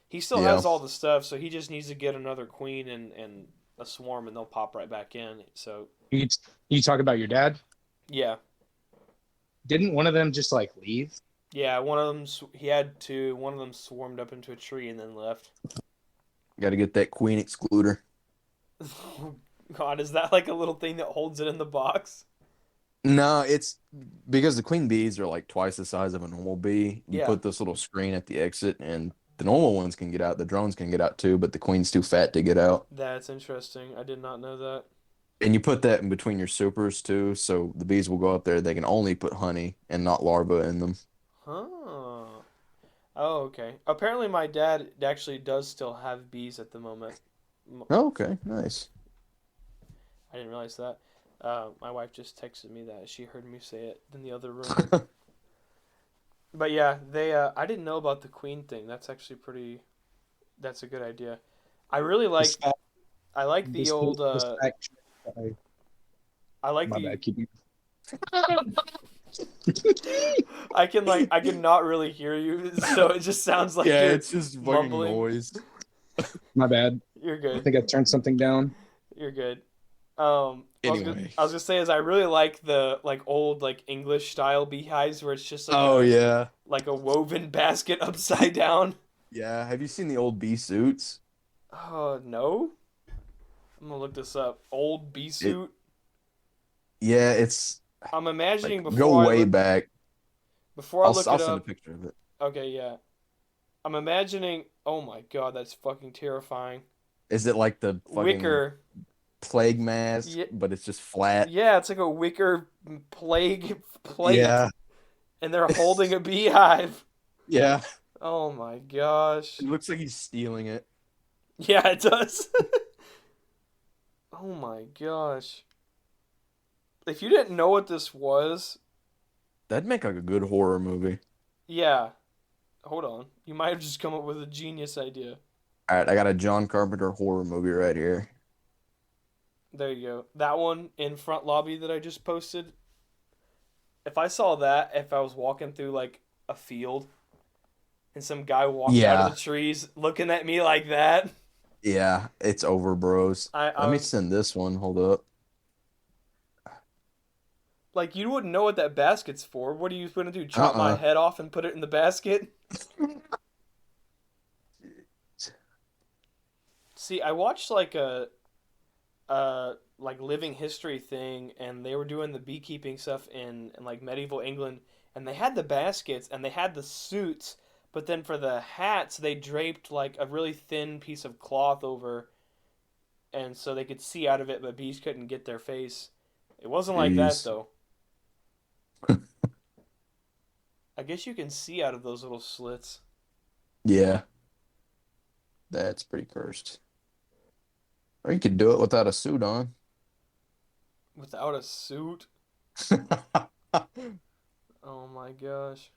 Speaker 1: He still
Speaker 2: Yeah.
Speaker 1: has all the stuff, so he just needs to get another queen and a swarm, and they'll pop right back in. So
Speaker 3: You you talk about your dad?
Speaker 1: yeah,
Speaker 3: Didn't one of them just like leave?
Speaker 1: yeah. One of them he had two. One of them swarmed up into a tree and then left.
Speaker 2: Got to get that queen excluder.
Speaker 1: God, is that like a little thing that holds it in the box?
Speaker 2: No, it's because the queen bees are like twice the size of a normal bee. You
Speaker 1: Yeah,
Speaker 2: put this little screen at the exit, and the normal ones can get out. The drones can get out too, but the queen's too fat to get out.
Speaker 1: that's interesting. I did not know that.
Speaker 2: And you put that in between your supers too, so the bees will go up there. They can only put honey and not larvae in them.
Speaker 1: Huh. Oh, okay. Apparently, my dad actually does still have bees at the moment.
Speaker 2: Oh, okay, nice.
Speaker 1: I didn't realize that. My wife just texted me that she heard me say it in the other room. But yeah, they. I didn't know about the queen thing. That's actually pretty. That's a good idea. I really like.
Speaker 3: This fact,
Speaker 1: I like the old.
Speaker 3: this fact,
Speaker 1: I like
Speaker 3: my
Speaker 1: the.
Speaker 3: bad. Keep you.
Speaker 1: I can not really hear you, so it just sounds like
Speaker 2: Yeah,
Speaker 1: you're
Speaker 2: it's just fucking
Speaker 1: mumbling.
Speaker 2: noise.
Speaker 3: My bad.
Speaker 1: You're
Speaker 3: I
Speaker 1: good.
Speaker 3: think I turned something down.
Speaker 1: You're good.
Speaker 2: Anyway.
Speaker 1: I was gonna say is I really like the like old like English style beehives where it's just
Speaker 2: Oh yeah.
Speaker 1: like a woven basket upside down.
Speaker 2: Yeah. Have you seen the old bee suits?
Speaker 1: No. I'm gonna look this up. Old bee
Speaker 2: It
Speaker 1: suit.
Speaker 2: yeah, it's
Speaker 1: I'm
Speaker 2: like
Speaker 1: imagining
Speaker 2: go way back.
Speaker 1: before I look
Speaker 2: I'll
Speaker 1: it
Speaker 2: send a
Speaker 1: up.
Speaker 2: picture of it.
Speaker 1: Okay, yeah. I'm imagining. Oh my god, that's fucking terrifying.
Speaker 2: Is it like the fucking
Speaker 1: Wicker.
Speaker 2: plague mask,
Speaker 1: Yeah,
Speaker 2: but it's just flat?
Speaker 1: yeah, it's like a wicker plague plate,
Speaker 2: Yeah.
Speaker 1: and they're holding a beehive.
Speaker 2: Yeah.
Speaker 1: Oh my
Speaker 2: It
Speaker 1: gosh.
Speaker 2: looks like he's stealing it.
Speaker 1: Yeah, it does. Oh my gosh. If you didn't know what this was,
Speaker 2: That'd make like a good horror movie.
Speaker 1: yeah. Hold on. You might have just come up with a genius idea.
Speaker 2: All right, I got a John Carpenter horror movie right here.
Speaker 1: There you go. That one in front lobby that I just posted. If I saw that, if I was walking through like a field and some guy walked out of the
Speaker 2: Yeah.
Speaker 1: trees looking at me like that,
Speaker 2: Yeah, it's over, bros.
Speaker 1: I
Speaker 2: Let me
Speaker 1: would
Speaker 2: send this one. Hold up.
Speaker 1: like you wouldn't know what that basket's for. What are you gonna do? Chop my
Speaker 2: Uh-uh.
Speaker 1: head off and put it in the basket? See, I watched like a like living history thing, and they were doing the beekeeping stuff in like medieval England, and they had the baskets and they had the suits, but then for the hats they draped like a really thin piece of cloth over, and so they could see out of it, but bees couldn't get their face. It wasn't like that
Speaker 2: Jeez.
Speaker 1: though. I guess you can see out of those little slits
Speaker 2: Yeah, that's pretty cursed. Or you could do it without a suit on.
Speaker 1: without a suit. Oh my gosh.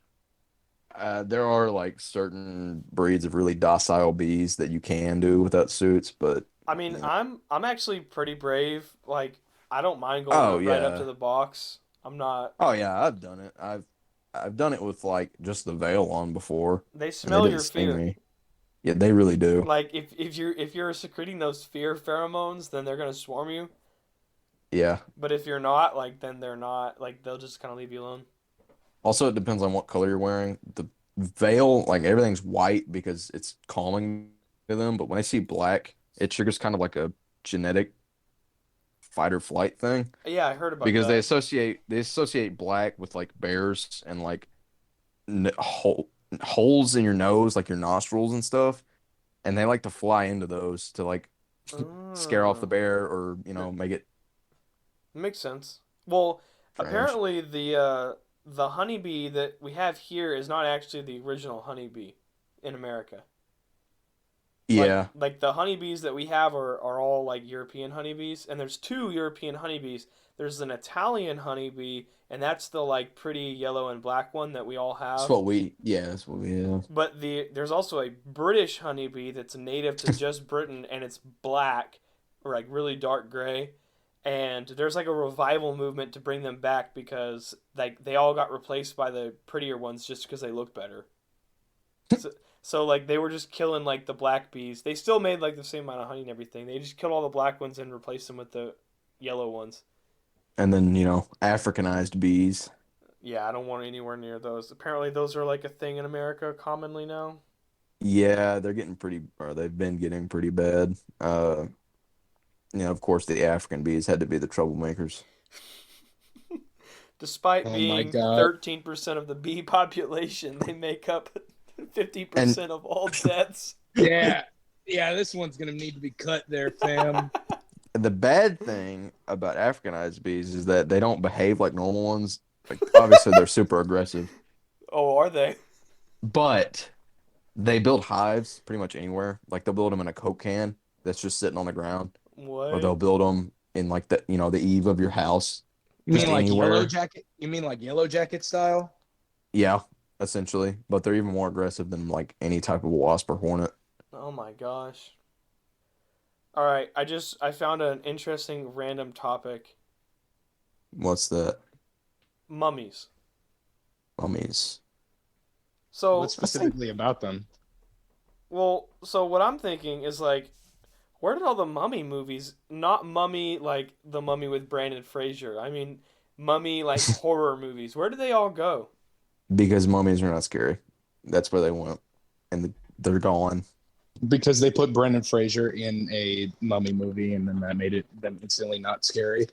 Speaker 2: There are like certain breeds of really docile bees that you can do without suits, but
Speaker 1: I mean,
Speaker 2: you know.
Speaker 1: I'm actually pretty brave. Like, I don't mind going
Speaker 2: Oh
Speaker 1: right up to
Speaker 2: yeah.
Speaker 1: the box. I'm not.
Speaker 2: Oh yeah, I've done it. I've done it with like just the veil on before,
Speaker 1: They
Speaker 2: and they
Speaker 1: smell
Speaker 2: didn't
Speaker 1: your
Speaker 2: sting
Speaker 1: fear.
Speaker 2: me. Yeah, they really do.
Speaker 1: Like, if you're secreting those fear pheromones, then they're gonna swarm you.
Speaker 2: Yeah.
Speaker 1: But if you're not, like, then they're not. Like, they'll just kind of leave you alone.
Speaker 2: Also, it depends on what color you're wearing. The veil, like everything's white because it's calming to them, but when I see black, it triggers kind of like a genetic fight or flight thing
Speaker 1: Yeah, I heard about
Speaker 2: because
Speaker 1: that.
Speaker 2: they associate black with like bears and like n holes in your nose, like your nostrils and stuff, and they like to fly into those to like scare off the
Speaker 1: Oh,
Speaker 2: bear or
Speaker 1: that
Speaker 2: make it
Speaker 1: makes sense. Well,
Speaker 2: strange.
Speaker 1: apparently the honeybee that we have here is not actually the original honeybee in America.
Speaker 2: Yeah.
Speaker 1: Like the honeybees that we have are all like European honeybees, and there's two European honeybees. There's an Italian honeybee, and that's the like pretty yellow and black one that we all have.
Speaker 2: That's what we have.
Speaker 1: But there's also a British honeybee that's native to just Britain, and it's black or like really dark gray. And there's like a revival movement to bring them back because like they all got replaced by the prettier ones just because they look better. So, so like they were just killing like the black bees. They still made like the same amount of honey and everything. They just killed all the black ones and replaced them with the yellow ones.
Speaker 2: And then, Africanized bees.
Speaker 1: Yeah, I don't want anywhere near those. Apparently, those are like a thing in America commonly now.
Speaker 2: Yeah, or they've been getting pretty bad. Of course, the African bees had to be the troublemakers.
Speaker 1: Despite
Speaker 3: Oh my
Speaker 1: being
Speaker 3: God.
Speaker 1: 13% of the bee population, they make up
Speaker 2: And
Speaker 1: 50% of all deaths.
Speaker 3: Yeah. Yeah, this one's gonna need to be cut there, fam.
Speaker 2: the bad thing about Africanized bees is that they don't behave like normal ones. Like, obviously, they're super aggressive,
Speaker 1: Oh, are they?
Speaker 2: but they build hives pretty much anywhere. Like, they'll build them in a Coke can that's just sitting on the ground, or
Speaker 1: What?
Speaker 2: they'll build them in like the eve of your house,
Speaker 3: You
Speaker 2: just
Speaker 3: mean like Yellow
Speaker 2: anywhere.
Speaker 3: Jacket? You mean like Yellow Jacket style?
Speaker 2: Yeah, essentially. But they're even more aggressive than like any type of wasp or hornet.
Speaker 1: Oh my gosh. All right, I found an interesting random topic.
Speaker 2: What's that?
Speaker 1: Mummies.
Speaker 2: Mummies.
Speaker 3: What
Speaker 1: So,
Speaker 2: I think
Speaker 3: specifically about them?
Speaker 1: well, so what I'm thinking is like Where did all the mummy movies, not Mummy like the Mummy with Brandon Fraser, I mean Mummy like horror movies, where did they all go?
Speaker 2: Because mummies are not scary. That's where they went, and they're gone.
Speaker 3: Because they put Brendan Fraser in a mummy movie, and then that made it them instantly not scary.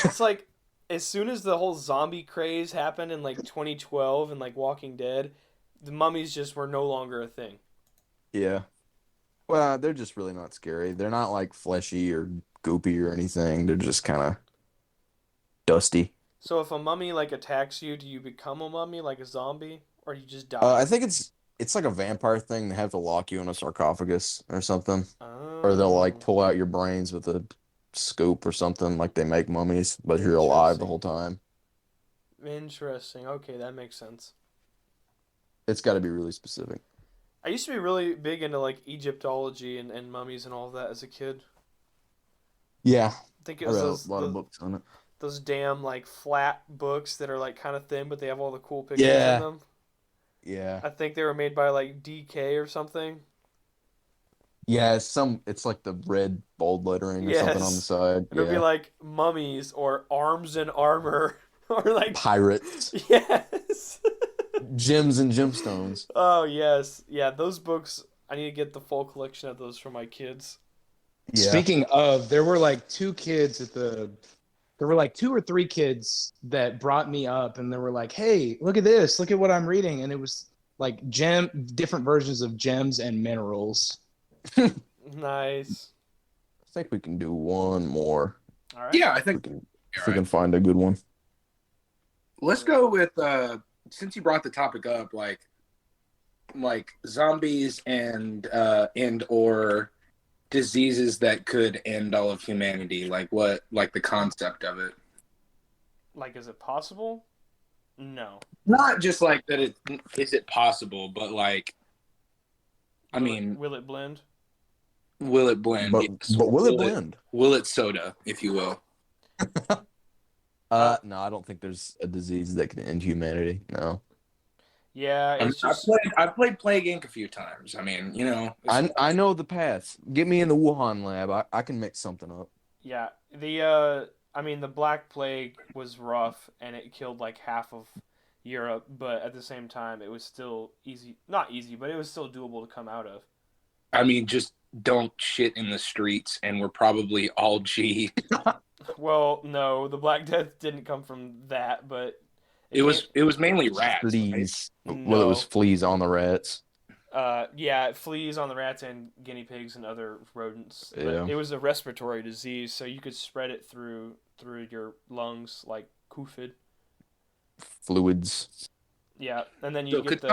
Speaker 1: It's like as soon as the whole zombie craze happened in like 2012 and like Walking Dead, the mummies just were no longer a thing.
Speaker 2: Yeah. Well, they're just really not scary. They're not like fleshy or goopy or anything. They're just kind of dusty.
Speaker 1: So if a mummy like attacks you, do you become a mummy like a zombie or do you just
Speaker 2: I
Speaker 1: die?
Speaker 2: think it's like a vampire thing. They have to lock you in a sarcophagus or something, or they'll like
Speaker 1: Oh,
Speaker 2: pull out your brains with a scoop or something, like they make mummies, but you're alive the
Speaker 1: interesting.
Speaker 2: whole time.
Speaker 1: Interesting. Okay, that makes sense.
Speaker 2: It's got to be really specific.
Speaker 1: I used to be really big into like Egyptology and mummies and all of that as a kid.
Speaker 2: Yeah,
Speaker 1: I think it
Speaker 2: I
Speaker 1: was
Speaker 2: read a lot of books on it.
Speaker 1: those damn like flat books that are like kind of thin, but they have all the cool pictures in
Speaker 2: Yeah,
Speaker 1: them.
Speaker 2: yeah,
Speaker 1: I think they were made by like DK or something.
Speaker 2: yeah. It's like the red bold lettering or something on the
Speaker 1: Yes,
Speaker 2: side.
Speaker 1: it'll be
Speaker 2: Yeah,
Speaker 1: like mummies or arms and armor or like
Speaker 2: pirates,
Speaker 1: yes.
Speaker 2: gems and gemstones.
Speaker 1: Oh yes, yeah. Those books. I need to get the full collection of those for my kids.
Speaker 2: Yeah.
Speaker 3: Speaking of, there were like two kids at the there were like two or three kids that brought me up and they were like, "Hey, look at this. Look at what I'm reading." And it was like different versions of gems and minerals.
Speaker 2: I
Speaker 1: Nice.
Speaker 2: think we can do one more
Speaker 1: All right.
Speaker 4: Yeah, I
Speaker 2: if we
Speaker 4: think
Speaker 2: can
Speaker 4: all
Speaker 2: if we
Speaker 4: right.
Speaker 2: can find a good one.
Speaker 4: Let's go with since you brought the topic up, like zombies and or diseases that could end all of humanity. Like what like the concept of it.
Speaker 1: Like, is it possible? No.
Speaker 4: Not just like that it is it possible, but like I
Speaker 1: Will it
Speaker 4: mean,
Speaker 1: will it blend?
Speaker 4: will it blend?
Speaker 2: But
Speaker 4: Yes.
Speaker 2: but will it blend?
Speaker 4: Will it soda, if you will?
Speaker 1: Uh,
Speaker 2: No, I don't think there's a disease that can end humanity. No.
Speaker 1: yeah.
Speaker 4: I mean,
Speaker 1: It's just
Speaker 4: I've played Plague Inc. a few times. I mean,
Speaker 2: I know the paths. Get me in the Wuhan lab. I can mix something up.
Speaker 1: yeah. I mean, the Black Plague was rough and it killed like half of Europe, but at the same time, it was still easy. Not easy, but it was still doable to come out of.
Speaker 4: I mean, just don't shit in the streets, and we're probably all G.
Speaker 1: Well, no, the Black Death didn't come from that, but it
Speaker 4: It
Speaker 1: came.
Speaker 4: was mainly rats, right?
Speaker 2: Fleas. Well, it was
Speaker 1: No.
Speaker 2: fleas on the rats.
Speaker 1: Yeah, fleas on the rats and guinea pigs and other rodents. But
Speaker 2: Yeah.
Speaker 1: it was a respiratory disease, so you could spread it through your lungs like COVID.
Speaker 2: Fluids.
Speaker 1: Yeah, and then you
Speaker 4: So
Speaker 1: get the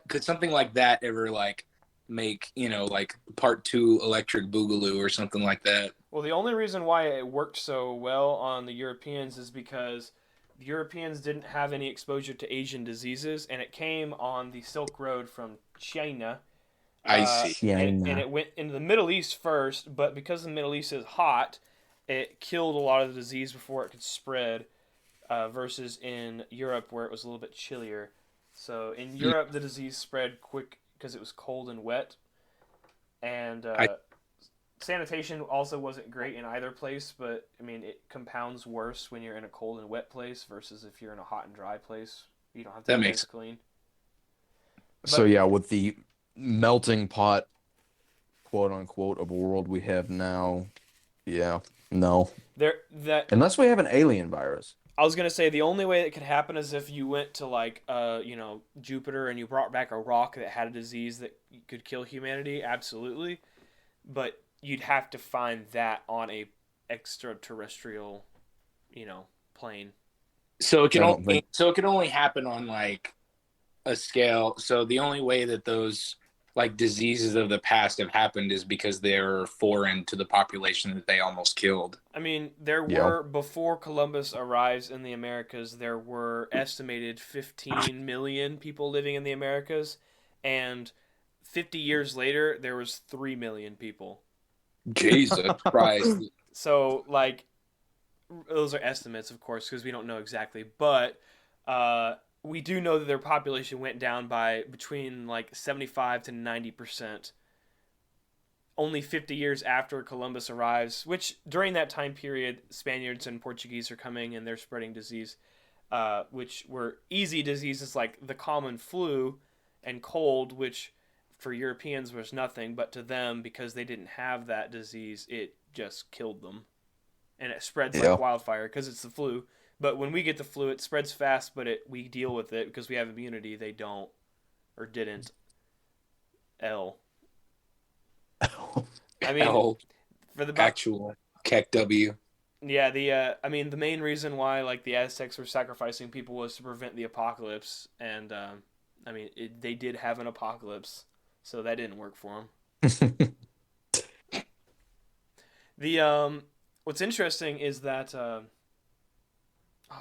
Speaker 4: could something like that ever like make, like part two Electric Boogaloo or something like that?
Speaker 1: well. The only reason why it worked so well on the Europeans is because the Europeans didn't have any exposure to Asian diseases, and it came on the Silk Road from China.
Speaker 4: I see.
Speaker 1: And it went into the Middle East first, but because the Middle East is hot, it killed a lot of the disease before it could spread. Versus in Europe where it was a little bit chillier. So in Europe, the disease spread quick because it was cold and wet, and
Speaker 4: I
Speaker 1: sanitation also wasn't great in either place. But I mean, it compounds worse when you're in a cold and wet place versus if you're in a hot and dry place. You don't have to
Speaker 4: that
Speaker 1: keep
Speaker 4: makes
Speaker 1: things clean.
Speaker 2: So
Speaker 1: But
Speaker 2: yeah, with the melting pot, quote unquote, of a world we have now, yeah, no.
Speaker 1: there that
Speaker 2: Unless we have an alien virus.
Speaker 1: I was gonna say the only way it could happen is if you went to like Jupiter and you brought back a rock that had a disease that could kill humanity. Absolutely, but you'd have to find that on a extraterrestrial, plane.
Speaker 4: so it
Speaker 2: I
Speaker 4: can
Speaker 2: don't think.
Speaker 4: only happen on like a scale. So the only way that those like diseases of the past have happened is because they're foreign to the population that they almost killed.
Speaker 1: I mean, there
Speaker 2: Yeah.
Speaker 1: were before Columbus arrives in the Americas, there were estimated 15 million people living in the Americas, and 50 years later, there was 3 million people.
Speaker 4: Jesus Christ.
Speaker 1: So, like, those are estimates, of course, because we don't know exactly, but we do know that their population went down by between like 75 to 90%. only 50 years after Columbus arrives, which during that time period, Spaniards and Portuguese are coming and they're spreading disease, which were easy diseases like the common flu and cold, which for Europeans was nothing, but to them, because they didn't have that disease, it just killed them. And it spreads like
Speaker 2: Yeah.
Speaker 1: wildfire because it's the flu. But when we get the flu, it spreads fast, but we deal with it because we have immunity. They don't or didn't. L. I mean,
Speaker 3: L
Speaker 1: for the
Speaker 3: actual Keck W.
Speaker 1: yeah, the main reason why like the Aztecs were sacrificing people was to prevent the apocalypse, and they did have an apocalypse, so that didn't work for them. The what's interesting is that oh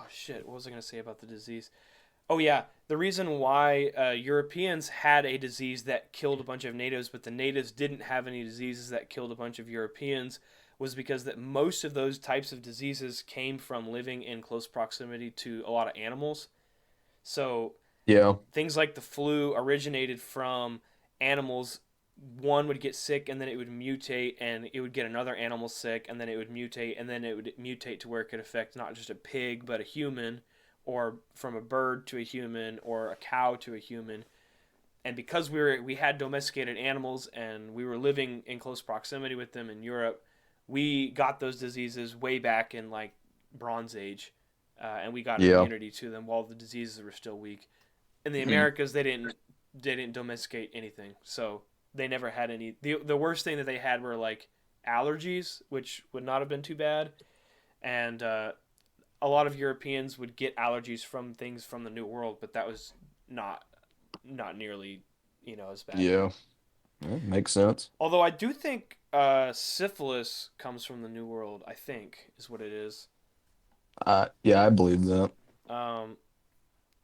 Speaker 1: shit, what was I gonna say about the disease? Oh yeah, the reason why Europeans had a disease that killed a bunch of natives, but the natives didn't have any diseases that killed a bunch of Europeans, was because that most of those types of diseases came from living in close proximity to a lot of animals. So
Speaker 2: Yeah.
Speaker 1: things like the flu originated from animals. One would get sick and then it would mutate and it would get another animal sick and then it would mutate and then it would mutate to where it could affect not just a pig but a human, or from a bird to a human, or a cow to a human. And because we had domesticated animals and we were living in close proximity with them in Europe, we got those diseases way back in like Bronze Age, and we got
Speaker 2: Yeah.
Speaker 1: immunity to them while the diseases were still weak. In the
Speaker 3: Mhm.
Speaker 1: Americas, they didn't domesticate anything, so they never had any. The worst thing that they had were like allergies, which would not have been too bad, and a lot of Europeans would get allergies from things from the New World, but that was not not nearly as bad.
Speaker 2: Yeah. Yeah, makes sense.
Speaker 1: Although I do think syphilis comes from the New World. I think is what it is.
Speaker 2: Yeah, I believe that.
Speaker 1: Um,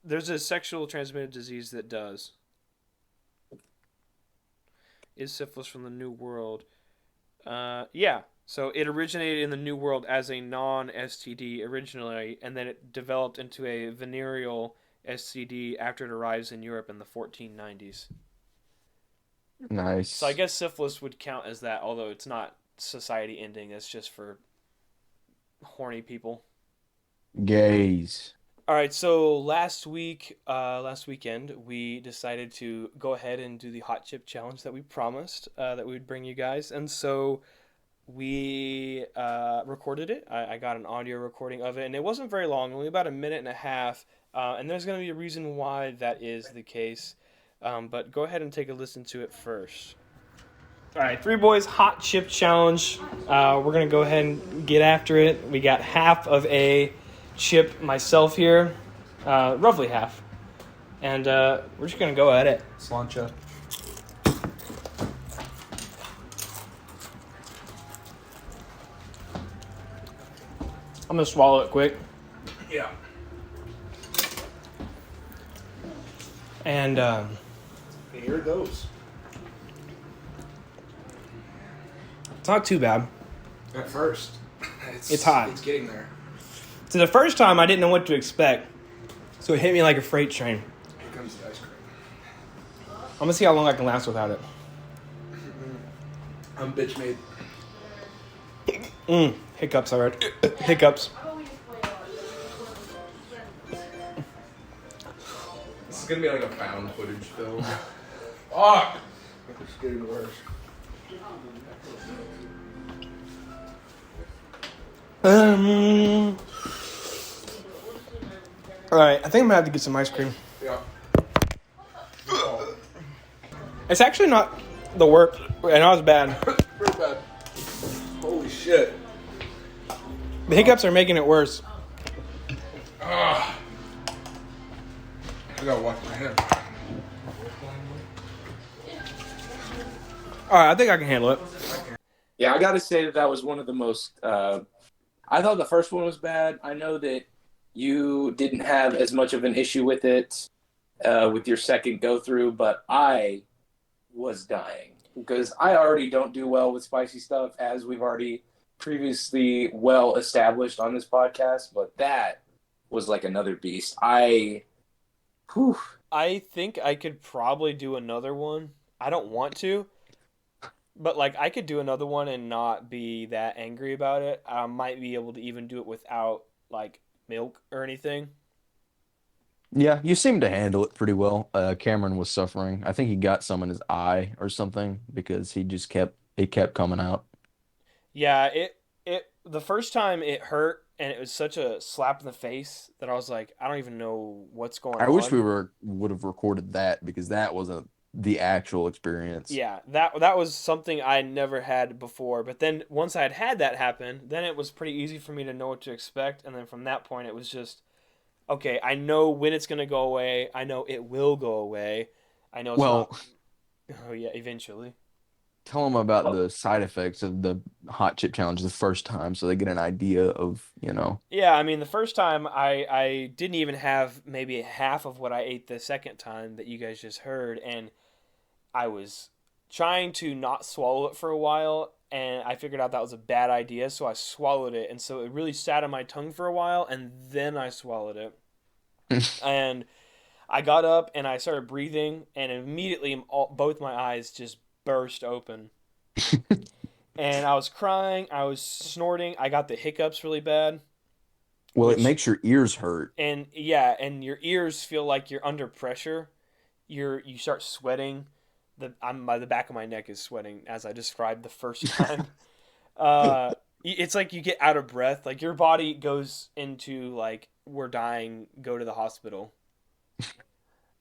Speaker 1: there's a sexual transmitted disease that does. Is syphilis from the New World? Yeah. So it originated in the New World as a non-STD originally, and then it developed into a venereal STD after it arrives in Europe in the 1490s. So I
Speaker 2: Nice.
Speaker 1: guess syphilis would count as that, although it's not society ending. It's just for horny people.
Speaker 2: Gays.
Speaker 1: All right, so last weekend, we decided to go ahead and do the hot chip challenge that we promised that we would bring you guys, and so we recorded it. I got an audio recording of it, and it wasn't very long, only about a minute and a half. And there's going to be a reason why that is the case. But go ahead and take a listen to it first. All right, Three Boys Hot Chip Challenge. We're going to go ahead and get after it. We got half of a chip myself here, roughly half. And we're just going to go at it.
Speaker 3: Slancha.
Speaker 1: I'm going to swallow it quick.
Speaker 3: Yeah.
Speaker 1: And
Speaker 3: Here it goes.
Speaker 1: it's not too bad.
Speaker 3: At first.
Speaker 1: It's hot.
Speaker 3: It's getting there.
Speaker 1: So the first time I didn't know what to expect. So it hit me like a freight train.
Speaker 3: Here comes the ice cream.
Speaker 1: I'm going to see how long I can last without it.
Speaker 3: I'm bitch made.
Speaker 1: Hiccups, all right. Hiccups.
Speaker 3: This is gonna be like a found footage film. Oh! It's getting worse.
Speaker 1: All right, I think I'm going to have to get some ice cream.
Speaker 3: Yeah.
Speaker 1: It's actually not the worst, and not as bad.
Speaker 3: Pretty bad. Holy shit.
Speaker 1: The hiccups are making it worse.
Speaker 3: Ah. I gotta wash my hands.
Speaker 1: All right, I think I can handle it.
Speaker 4: Yeah, I got to say that was one of the most. I thought the first one was bad. I know that you didn't have as much of an issue with it with your second go through, but I was dying because I already don't do well with spicy stuff, as we've already previously well established on this podcast. But that was like another beast.
Speaker 1: I think I could probably do another one. I don't want to But like I could do another one and not be that angry about it. I might be able to even do it without like milk or anything.
Speaker 2: Yeah, you seem to handle it pretty well. Cameron was suffering. I think he got some in his eye or something because it kept coming out.
Speaker 1: Yeah, it the first time it hurt and it was such a slap in the face that I was like, I don't even know what's going
Speaker 2: I wish
Speaker 1: on.
Speaker 2: would have recorded that because that wasn't the actual experience.
Speaker 1: Yeah, that was something I never had before. But then once I had had that happen, then it was pretty easy for me to know what to expect. And then from that point, it was just okay. I know when it's gonna go away. I know it will go away. I know it's not.
Speaker 2: Well,
Speaker 1: Oh yeah, eventually.
Speaker 2: tell them about the side effects of the hot chip challenge the first time so they get an idea of,
Speaker 1: Yeah, I mean the first time I didn't even have maybe half of what I ate the second time that you guys just heard, and I was trying to not swallow it for a while, and I figured out that was a bad idea, so I swallowed it, and so it really sat on my tongue for a while, and then I swallowed it. And I got up and I started breathing, and immediately both my eyes just burst open. And I was crying, I was snorting, I got the hiccups really bad,
Speaker 2: Well, it
Speaker 1: which,
Speaker 2: makes your ears hurt.
Speaker 1: and yeah, and your ears feel like you're under pressure. You start sweating. The back of my neck is sweating as I described the first time. It's like you get out of breath. Like your body goes into like we're dying, go to the hospital.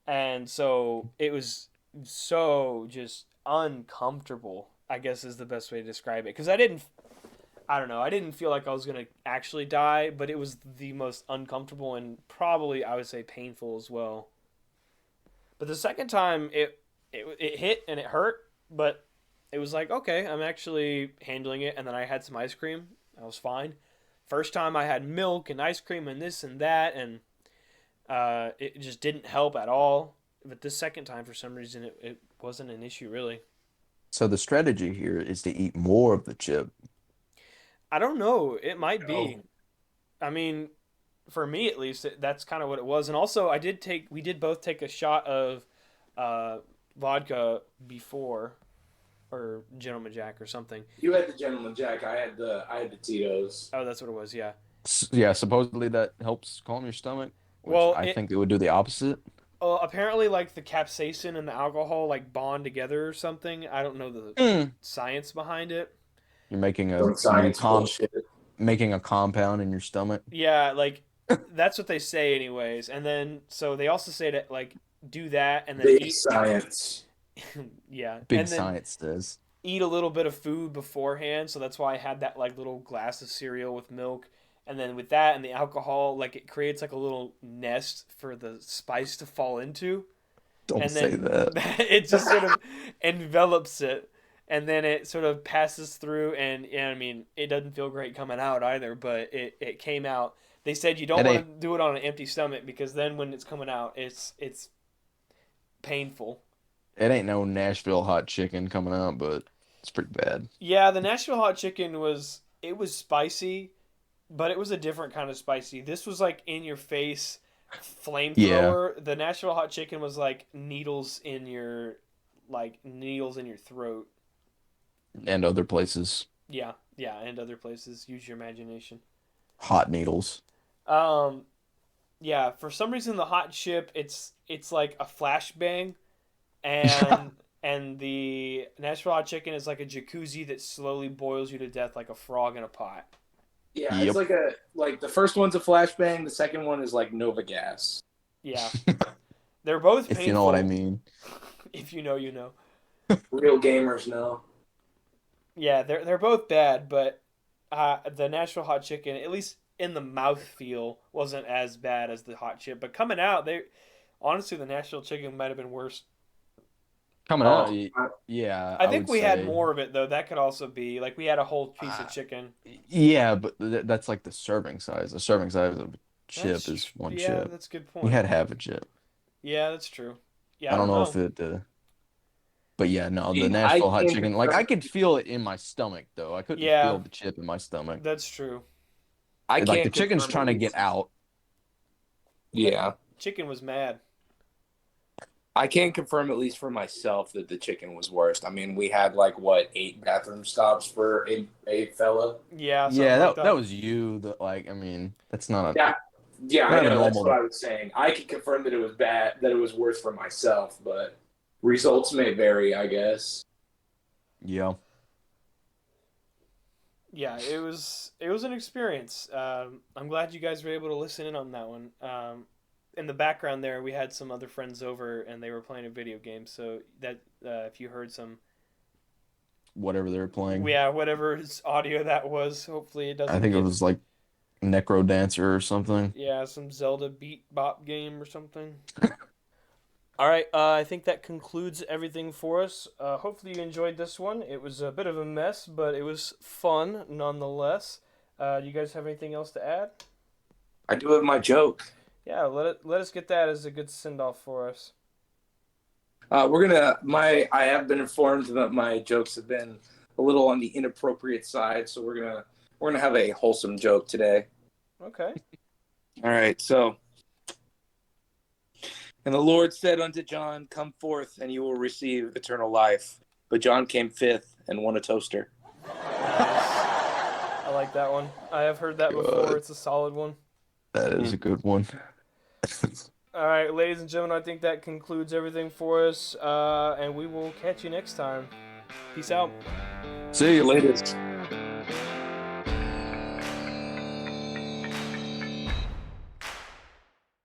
Speaker 1: And so it was so just uncomfortable, I guess is the best way to describe it. Because I don't know, I didn't feel like I was going to actually die, but it was the most uncomfortable and probably, I would say, painful as well. But the second time, it hit and it hurt, but it was like, okay, I'm actually handling it. And then I had some ice cream. I was fine. First time I had milk and ice cream and this and that, and it just didn't help at all. But this second time, for some reason, it wasn't an issue really.
Speaker 2: So the strategy here is to eat more of the chip.
Speaker 1: I don't know. It might be.
Speaker 4: Oh,
Speaker 1: I mean, for me at least, that's kind of what it was. And also, we did both take a shot of uh, vodka before, or Gentleman Jack or something.
Speaker 4: you had the Gentleman Jack. I had the Tito's.
Speaker 1: Oh, that's what it was. Yeah.
Speaker 2: Yeah, supposedly that helps calm your stomach, which
Speaker 1: Well,
Speaker 2: I think it would do the opposite.
Speaker 1: apparently like the capsaicin and the alcohol like bond together or something. I don't know the
Speaker 2: Mm.
Speaker 1: science behind it.
Speaker 2: You're making a
Speaker 4: Some
Speaker 2: new
Speaker 4: science
Speaker 2: com
Speaker 4: bullshit.
Speaker 2: making a compound in your stomach.
Speaker 1: Yeah, like that's what they say anyways. And then so they also say to like do that and then
Speaker 4: Big
Speaker 1: eat
Speaker 4: science.
Speaker 1: yeah,
Speaker 2: Big
Speaker 1: and then
Speaker 2: science says.
Speaker 1: eat a little bit of food beforehand. So that's why I had that like little glass of cereal with milk. And then with that and the alcohol, like it creates like a little nest for the spice to fall into.
Speaker 2: Don't
Speaker 1: And
Speaker 2: say
Speaker 1: then
Speaker 2: that.
Speaker 1: it just sort of envelops it. And then it sort of passes through, and I mean, it doesn't feel great coming out either, but it came out. They said you don't
Speaker 2: It
Speaker 1: want
Speaker 2: ain't
Speaker 1: to do it on an empty stomach because then when it's coming out, it's painful.
Speaker 2: it ain't no Nashville hot chicken coming out, but it's pretty bad.
Speaker 1: Yeah, the Nashville hot chicken was spicy, but it was a different kind of spicy. This was like in your face
Speaker 2: Yeah,
Speaker 1: flamethrower. The Nashville hot chicken was like needles in your throat.
Speaker 2: and other places.
Speaker 1: Yeah, yeah, and other places. Use your imagination.
Speaker 2: Hot needles.
Speaker 1: Um, yeah, for some reason the hot chip it's like a flashbang, and and the Nashville hot chicken is like a jacuzzi that slowly boils you to death like a frog in a pot.
Speaker 4: Yeah, it's
Speaker 2: Yep.
Speaker 4: like the first one's a flashbang. The second one is like Nova Gas.
Speaker 1: Yeah, they're both
Speaker 2: If you know what I
Speaker 1: painful.
Speaker 2: mean.
Speaker 1: If you know, you know.
Speaker 4: Real gamers know.
Speaker 1: Yeah, they're both bad, but the Nashville hot chicken, at least in the mouth feel, wasn't as bad as the hot chip. But coming out, they honestly the Nashville chicken might have been worse.
Speaker 2: Coming out,
Speaker 4: Oh, I,
Speaker 2: yeah,
Speaker 1: I
Speaker 2: I
Speaker 1: think
Speaker 2: would
Speaker 1: we had
Speaker 2: say.
Speaker 1: more of it though. That could also be like we had a whole piece of
Speaker 2: Uh,
Speaker 1: chicken.
Speaker 2: yeah, but that's like the serving size. The serving size of a chip is one
Speaker 1: Yeah,
Speaker 2: chip.
Speaker 1: that's a good
Speaker 2: We
Speaker 1: point.
Speaker 2: had half a chip.
Speaker 1: Yeah, that's true. Yeah, I
Speaker 2: I don't
Speaker 1: don't
Speaker 2: know if
Speaker 1: know.
Speaker 2: it, but yeah, no, the
Speaker 4: mean, I
Speaker 2: Nashville hot
Speaker 4: can't
Speaker 2: chicken, like I
Speaker 4: describe.
Speaker 2: could feel it in my stomach though. I couldn't feel
Speaker 1: Yeah,
Speaker 2: the chip in my stomach.
Speaker 1: that's true.
Speaker 4: I
Speaker 2: Like the
Speaker 4: can't
Speaker 2: chicken's
Speaker 4: confirm
Speaker 2: trying
Speaker 4: at
Speaker 2: to get
Speaker 4: least.
Speaker 2: out.
Speaker 4: Yeah.
Speaker 1: Chicken was mad.
Speaker 4: I can confirm, at least for myself, that the chicken was worst. I mean, we had like what 8 bathroom stops for a fella.
Speaker 1: Yeah, something
Speaker 2: Yeah,
Speaker 1: like
Speaker 2: that
Speaker 1: that.
Speaker 2: was you. That I mean, that's not
Speaker 4: Yeah, yeah, I
Speaker 2: not a
Speaker 4: know. That's what
Speaker 2: normal.
Speaker 4: I was saying. I can confirm that it was bad, that it was worse for myself, but results may vary, I guess.
Speaker 2: Yeah.
Speaker 1: Yeah, it was an experience. I'm glad you guys were able to listen in on that one. In the background there, we had some other friends over and they were playing a video game. So that if you heard some,
Speaker 2: Whatever they were playing.
Speaker 1: yeah, whatever audio that was, hopefully it
Speaker 2: I
Speaker 1: doesn't
Speaker 2: think it
Speaker 1: get,
Speaker 2: was like Necro Dancer or something.
Speaker 1: yeah, some Zelda beat bop game or something. All right, I think that concludes everything for us. Hopefully you enjoyed this one. It was a bit of a mess, but it was fun nonetheless. Do you guys have anything else to add?
Speaker 4: I do have my joke.
Speaker 1: Yeah, let us get that as a good send off for us.
Speaker 4: We're gonna my I have been informed that my jokes have been a little on the inappropriate side, so we're gonna have a wholesome joke today.
Speaker 1: Okay.
Speaker 4: All right, so and the Lord said unto John, "Come forth, and you will receive eternal life." But John came fifth and won a toaster.
Speaker 1: Nice. I like that one. I have heard that before.
Speaker 2: God,
Speaker 1: It's a solid one.
Speaker 2: that is a good one.
Speaker 1: All right, ladies and gentlemen, I think that concludes everything for us, and we will catch you next time. Peace out.
Speaker 2: See you.
Speaker 4: Latest.